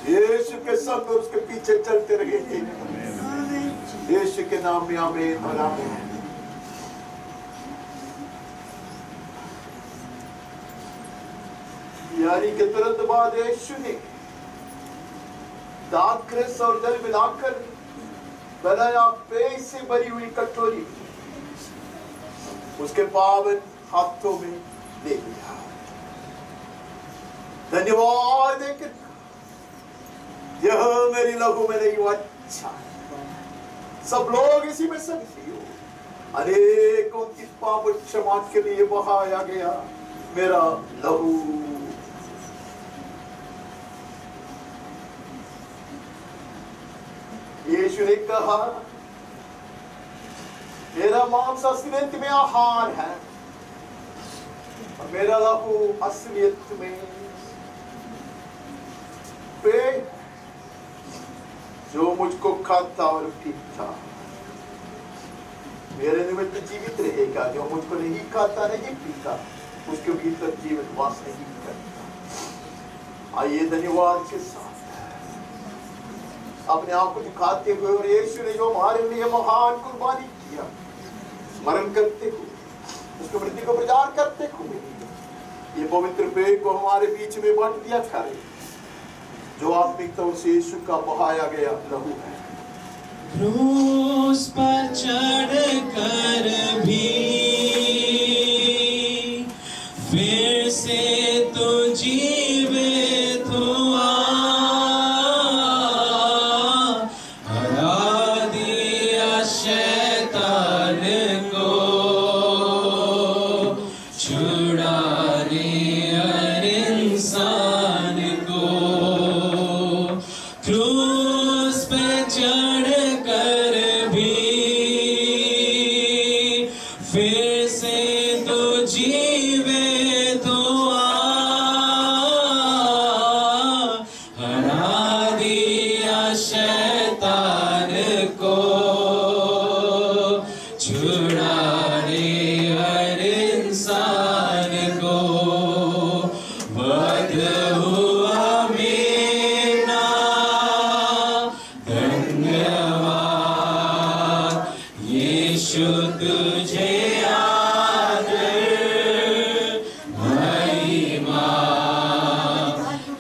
यीशु के संग उसके पीछे चलते रहेंगे। यीशु के नाम में आमीन और आमीन। यारी के तुरंत बाद यीशु ने दाखरस और जल मिलाकर बनाया पेय से भरी हुई कटोरी उसके पावन हाथों में ले लिया। धन्यवाद देकर यह मेरी लहू में नहीं, अच्छा सब लोग इसी में संगी हो। अनेकों की पाप क्षमा के लिए बहाया गया मेरा लहू। यीशु ने कहा, मेरा मांस असलियत में आहार है और मेरा लहू असलियत में पेय। जो मुझको खाता और पीता मेरे निमित्त जीवित रहेगा, जो मुझको नहीं खाता नहीं पीता उसके भीतर जीवन वास नहीं करता। आइए धन्यवाद के साथ अपने आप को दिखाते हुए और यीशु ने जो हमारे लिए महान कुर्बानी किया स्मरण करते हुए उसके मृत्यु को प्रचार करते हुए ये पवित्र पेय को हमारे बीच में बांट दिया करें, जो आत्मिक तौर से यीशु का बहाया गया लहू है। क्रूस पर चढ़कर भी फिर से तो जीवित हुआ, हरा दिया शैतान को, छुड़ाने हर इंसान को। क्रूस पे चढ़कर भी फिर से तो जीवित हुआ, हरा दिया शैतान को, छुड़ाने हर इंसान को। वध हुआ मेरा, धन्यवाद यीशु तुझे आदर महिमा,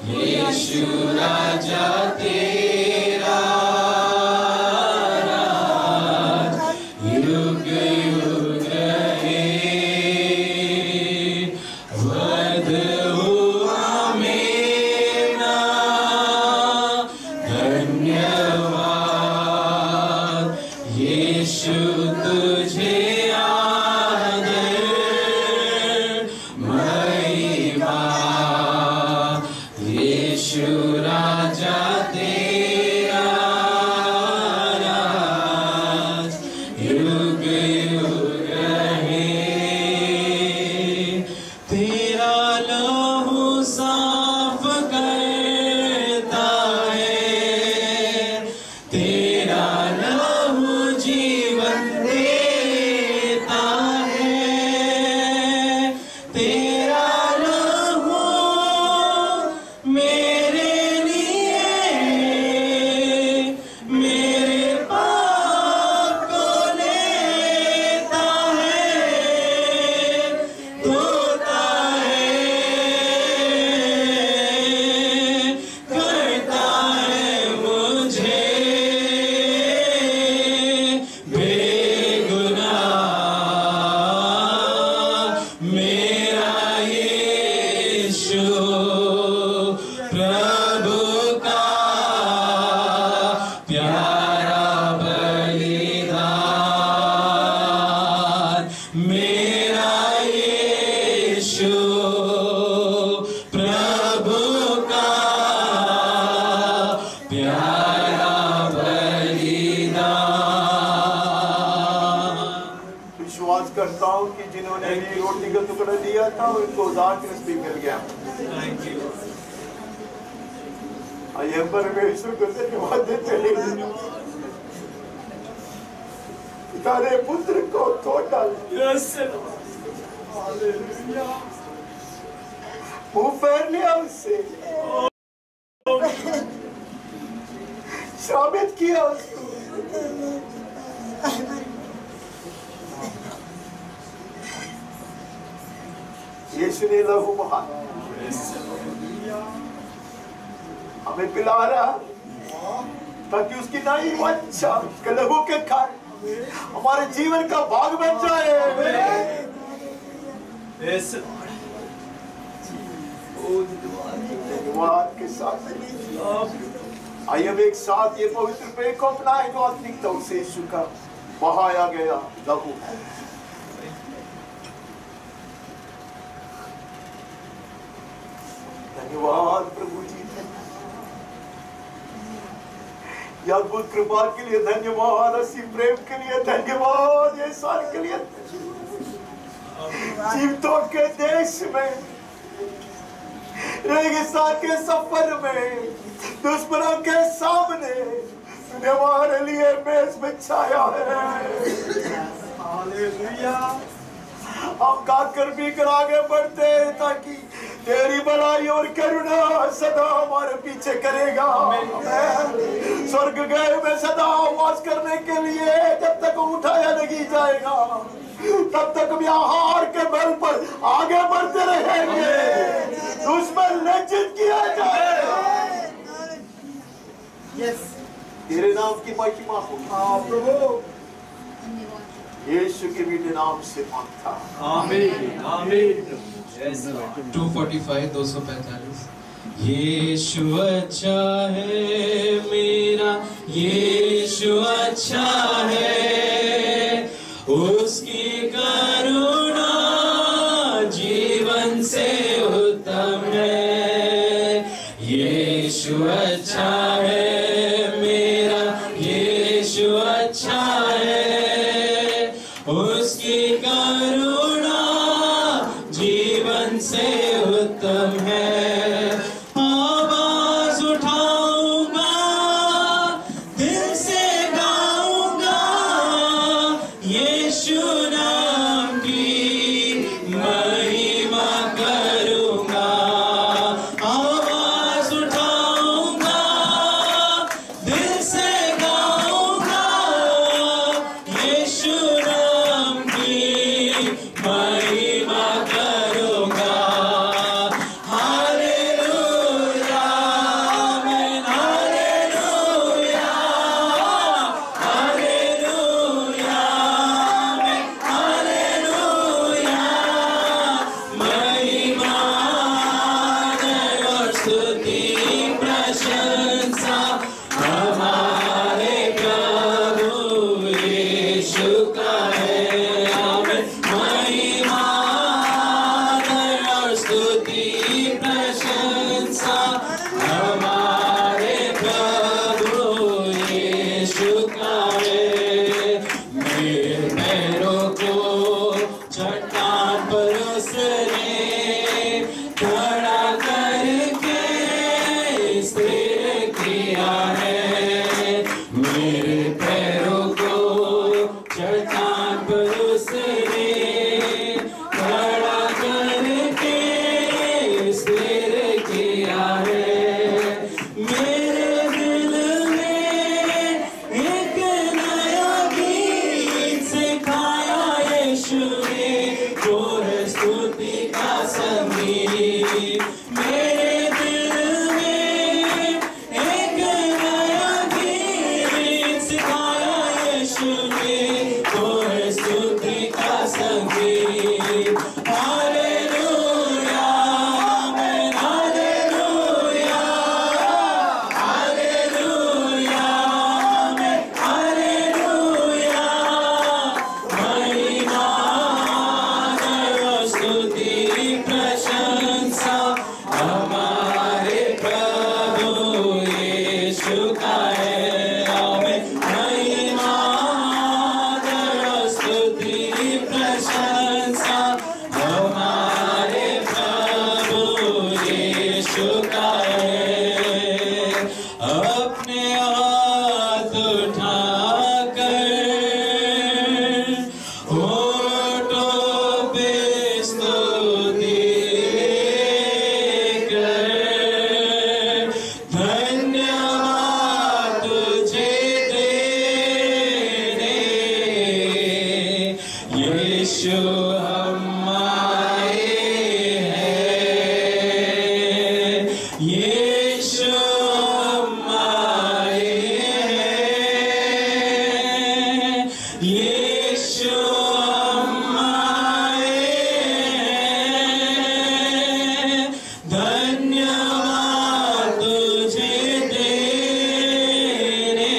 यीशु राजा तेरा राज युग युग मेरा यीशु प्रभु का प्यारा बलिदान। विश्वास करता हूँ कि जिन्होंने ये रोटी का टुकड़ा दिया था उनको उदारक्रस भी मिल गया। आइए परमेश्वर को धन्यवाद देते हैं। पिता ने पुत्र को तोड़ डाला, मुंह फेर लिया उससे, शामिल किया उसको। यीशु ने लहू बहा हमें पिला रहा ताकि उसकी नई वाचा के लहू के कारण हमारे जीवन का भाग बन जाए। धन्यवाद के साथ आइए हम एक साथ ये पवित्र पेय को अपनाएं जो आत्मिकता से यीशु का बहाया गया लहू है। धन्यवाद प्रभु जी, या अद्भुत कृपा के लिए धन्यवाद, असीम प्रेम के लिए धन्यवाद, ये सारे के लिए। जीवतों के देश में, रेगिस्तान के सफर में, दुश्मनों के सामने तूने हमारे लिए मेज बिछाया है। हालेलुया। हम गाकर भी कर आगे बढ़ते ताकि तेरी भलाई और करुणा सदा हमारे पीछे करेगा। स्वर्ग गए में सदा वास करने के लिए जब तक उठाया नहीं जाएगा तब तक हम हार के बल पर आगे बढ़ते रहेंगे। दुश्मन लज्जित किया जाएगा। तेरे नाम की महिमा हो प्रभु, यीशु के मीठे नाम से मांगता। आमीन आमीन। 245 245। यीशु अच्छा है मेरा, यीशु अच्छा है, उसकी करुणा जीवन से उत्तम है। यीशु अच्छा है मेरा, यीशु अच्छा है, उसकी करुणा जीवन से उत्तम है। आवाज उठाऊंगा, दिल से गाऊंगा, यीशु नाम की महिमा करूंगा। आवाज उठाऊंगा, दिल से गाऊंगा, यीशु नाम की महिमा करूंगा। प्रशंसा हमारे प्रभु यीशु का है। अपने हाथ उठाकर होठों पे स्तुति कर धन्यवाद तुझे देने यीशु हम आए हैं। यीशु हम आए हैं। यीशु हम आए हैं। धन्यवाद तुझे देने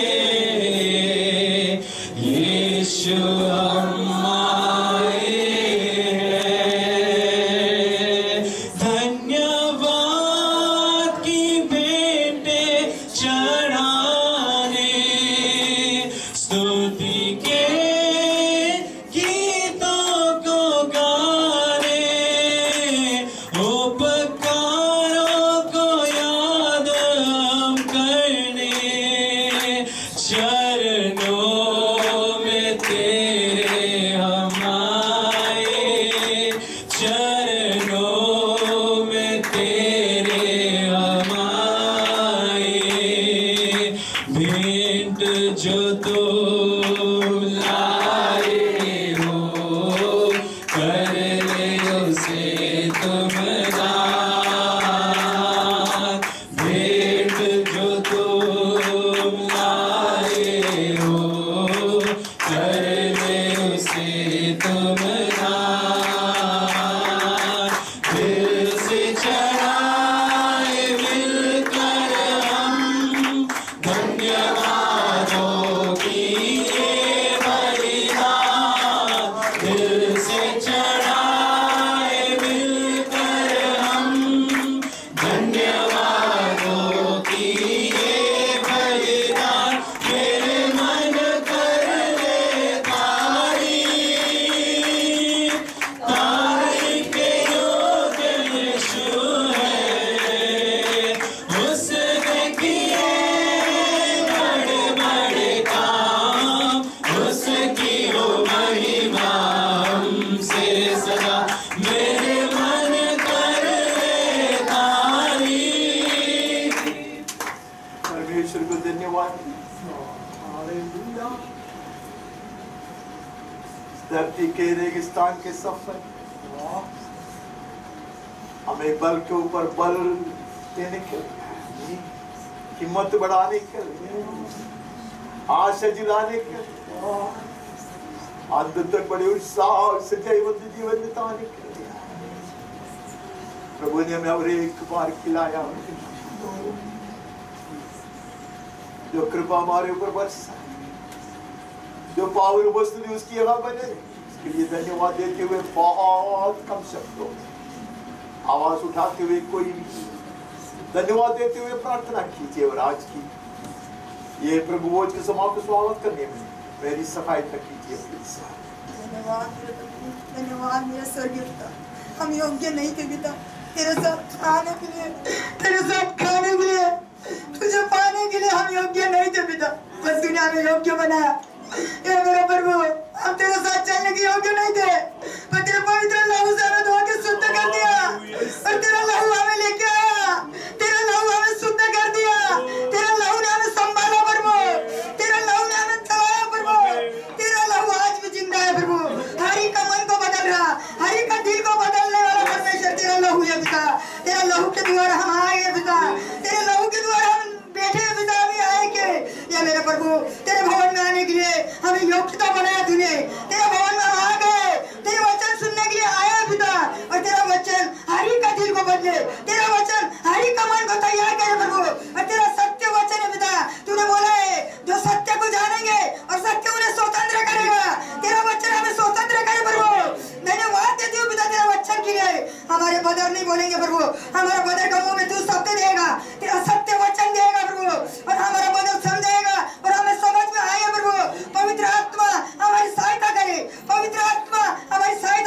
यीशु हम आए हैं। धन्यवाद की भेंटें चढ़ाने स्तुति के गीतों को गाने उपकारों को याद हम करने चरणों में तेरे हम आए। चरणों में तेरे हम आए। भेंट जो तुम लाए हो कर ले उसे तुम दान। भेंट जो तुम लाए हो कर ले उसे तुम दान। दिल से चढ़ाए मिलकर हम धन्यवादों की ये बलिदान। दिल से चढ़ाए मिलकर हम धन्यवादों की ये बलिदान। मेरे मन कर ले तारीफ, तारीफ के योग्य यीशु है। उसने किए बड़े बड़े काम, उसकी वो महिमा हमसे सदा। मेरे मन कर ले तारीफ। परमेश्वर को धन्यवाद। हालेलुया। धरती के रेगिस्तान के सफर हमें बल के ऊपर बल देने के लिए, हिम्मत बढ़ाने के लिए, आशा दिलाने के लिए, अंत तक बड़े उत्साह से जीवन बिताने के लिए प्रभु ने हमें और एक बार खिलाया। जो कृपा हमारे ऊपर बरसा, जो पावन वस्तु थी उसकी हवा बने, इसके लिए धन्यवाद देते हुए बहुत कम शब्दों आवाज उठाते हुए कोई भी धन्यवाद देते हुए प्रार्थना कीजिए। और आज की ये प्रभु भोज के समाप्त स्वागत करने में मेरी सहायता कीजिए। धन्यवाद मेरे स्वर्गीय पिता। हम योग्य नहीं थे पिता तेरे साथ खाने के लिए, तेरे साथ खाने के लिए, तुझे पाने के लिए हम योग्य नहीं थे पिता, बस तूने हमें योग्य बनाया। ये मेरा प्रभु, हम तेरे साथ चलने के योग्य नहीं थे, पर तेरे पवित्र लहू से हमें धो के शुद्ध कर दिया और तेरा लहू हमें लेके आया। तेरा लहू हमें शुद्ध कर दिया। तेरा लहू ने हमें संभाला प्रभु। तेरा लहू ने हमें चलाया प्रभु। तेरा लहू आज भी जिंदा है प्रभु। हरि का मन को बदल रहा, हरि का दिल को बदलने वाला परमेश्वर तेरा लहू है पिता। तेरा लहू के द्वारा हम आए पिता। तेरे लहू के द्वारा हम बैठे पिता भी आए के या मेरे प्रभु तेरे भवन में आने के लिए हमें योग्यता बनाया तूने। तेरे भवन में हम आ गए, तेरे वचन सुनने के लिए आए पिता। और तेरा वचन हरि का दिल को बदले, तेरा वचन हरि का मन को तैयार करे प्रभु। और तेरा सत्य वचन है पिता, तूने बोला है जो सत्य को जानेंगे और सत्य उन्हें स्वतंत्र करेगा। तेरा वचन हमें स्वतंत्र करे प्रभु। धन्यवाद देती हूँ पिता तेरा वचन के लिए। हमारे बदर नहीं बोलेंगे प्रभु, हमारा बदर का मुंह में तू शब्द देगा, तेरा सत्य वचन देगा प्रभु। और हमारा बदर समझेगा और हमें समझ में आएगा प्रभु। पवित्र आत्मा हमारी सहायता करे, पवित्र आत्मा हमारी सहायता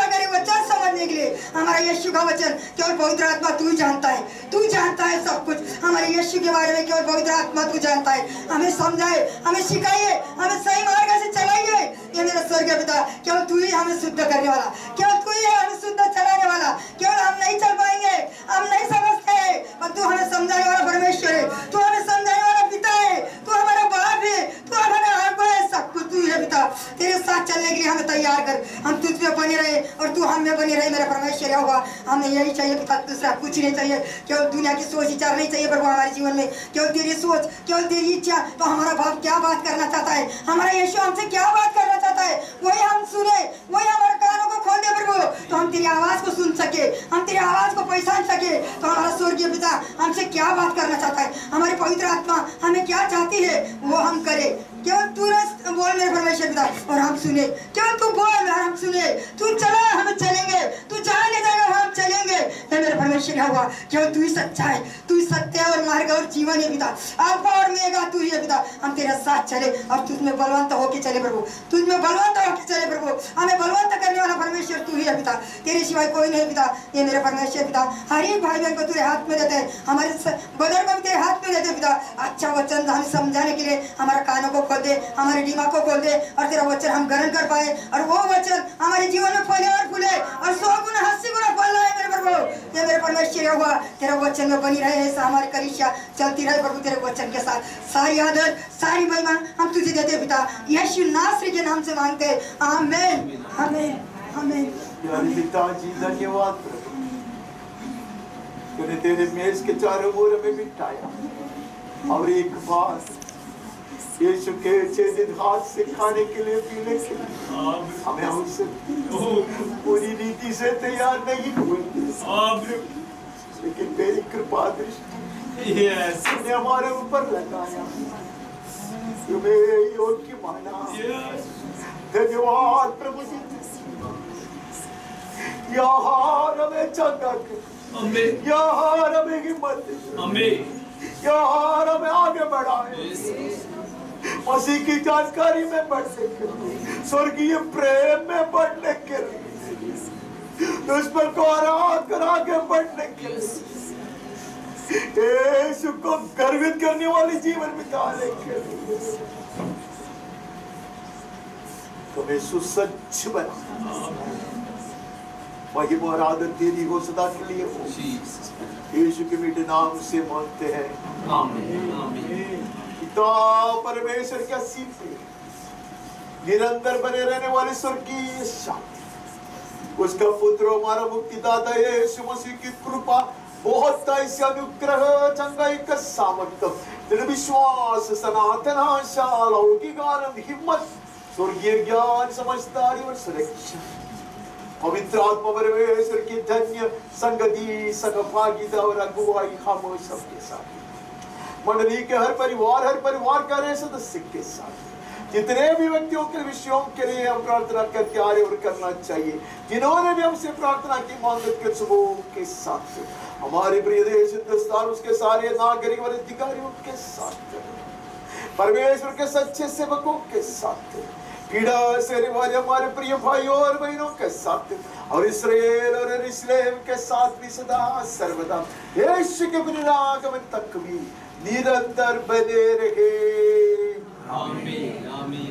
हमारा यीशु का वचन केवल पवित्र आत्मा तू जानता है, तू जानता है सब कुछ। हमारे यीशु के बारे में केवल पवित्र आत्मा तू जानता है। हमें समझाए, हमें सिखाइए, हमें सही मार्ग से चलाइए। ये मेरा स्वर्गीय पिता, केवल तू ही हमें शुद्ध करने वाला, केवल तू ही है हमें शुद्ध चलाने वाला। केवल हम नहीं चल पाएंगे, हम नहीं समझते हैं, पर तू हमें समझाने वाला परमेश्वर है, तू हमें समझाने वाला पिता है, तू हमारा बाप है, तू हमारा आत्मा है, सब कुछ तू है पिता। तेरे साथ चलने के लिए हमें तैयार कर, हम तुझ में बने रहे और तू हम में बने रहे मेरा परमेश्वर होगा। हमें यही चाहिए पिता, दूसरा कुछ नहीं चाहिए। केवल दुनिया की सोच विचार नहीं चाहिए प्रभु हमारे जीवन में, केवल तेरी सोच, केवल तेरी इच्छा। तो हमारा बाप क्या बात करना चाहता है, हमारा यीशु हमसे क्या बात करना चाहता है, वही हम सुने, वही हमारे कानों को खोल दे प्रभु, तो हम तेरी आवाज को सुन सके, हम तेरी आवाज को पहचान सके। तो हमारा स्वर्गीय पिता हमसे क्या बात करना चाहता है, हमारी पवित्र आत्मा हमें क्या चाहती है, वो हम करें। केवल तू बोल मेरे परमेश्वर पिता और हम सुने, केवल तू बोल और हम सुने। तू चला हम चलेंगे, तू जहाँ ले जाएगा हम चलेंगे। हे मेरे परमेश्वर होगा, केवल तू ही सच्चा है, तू ही सत्य और मार्ग और जीवन है पिता। अल्फा और ओमेगा तू ही है पिता। हम तेरे साथ चले और तुझ में बलवंत होके चले प्रभु, तुझ में बलवंत होके चले प्रभु। हमें बलवंत करने वाला परमेश्वर तू ही है पिता, तेरे सिवाय कोई नहीं पिता। ये मेरे परमेश्वर पिता, हर एक भाई बहन को तेरे हाथ में देते हैं, हमारे बदर को भी तेरे हाथ में देते पिता। अच्छा वचन हमें समझाने के लिए हमारे कानों को खोल दे, हमारे दिमाग को खोल दे और तेरा वचन हम ग्रहण कर पाए और वो वचन हमारे जीवन में फले और फूले और 100 गुना 80 गुना फल रहा है मेरे प्रभु। ये मेरे परमेश्वर होगा, तेरा वचन में बनी रहे, ऐसा हमारी कलीसिया चलती रहे प्रभु। तेरे वचन के साथ सारी आदर सारी महिमा हम तुझे देते पिता, यीशु नासरी के नाम से मांगते हैं, आमीन आमीन आमीन। पिताजी धन्यवाद प्रभु, तूने तेरे मेज के चारों ओर हमें बिठाया और एक बार यीशु के छेदित हाथ से खाने के लिए पीने के लिए हमें हमसे पूरी रीति से तैयार नहीं हुए, लेकिन तेरी कृपा दृष्टि ने हमारे ऊपर लगाया, तुम्हें योग्य माना। धन्यवाद प्रभु जी, यार हमें चंगा कर, यार हमें हिम्मत दे, यार हमें आगे बढ़ाए, मसीह की जानकारी में बढ़ने के लिए, स्वर्गीय प्रेम में बढ़ने के लिए, दुश्मन को हरा कर आगे बढ़ने के लिए, यीशु को गर्वित करने वाली जीवन बिताने के लिए तुम्हें सुसज्ज बना। महिमा और आदर तेरी हो सदा के लिए हो, यीशु के मीठे नाम से मांगते हैं, आमीन। पिता परमेश्वर की असीम निरंतर बने रहने वाली स्वर्गीय शांति, उसका पुत्र हमारा मुक्तिदाता यीशु मसीह की कृपा, बहुत ऐसे अनुग्रह, चंगाई का सामर्थ्य, दृढ़ विश्वास, सनातन आशा, लौकिक आनंद, हिम्मत, स्वर्गीय ज्ञान, समझदारी और सुरक्षा, पवित्र आत्मा परमेश्वर की धन्य संगति, सहभागिता और अगुवाई हम सबके साथ, मंडली के हर परिवार का हर सदस्य के साथ, जितने भी व्यक्तियों के विषयों के लिए हम प्रार्थना करते आ रहे और करना चाहिए, जिन्होंने भी हमसे प्रार्थना की मांगत के सबों के साथ, हमारे प्रिय देश हिंदुस्तान उसके सारे नागरिक और अधिकारियों के साथ, परमेश्वर के सच्चे सेवकों के साथ, पीड़ा सहने वाले हमारे प्रिय भाइयों और बहनों के साथ, और इस्राएल और यरूशलेम के साथ भी सदा सर्वदा यीशु के पुनरागमन तक भी निरंतर बने रहे, आमीन आमीन।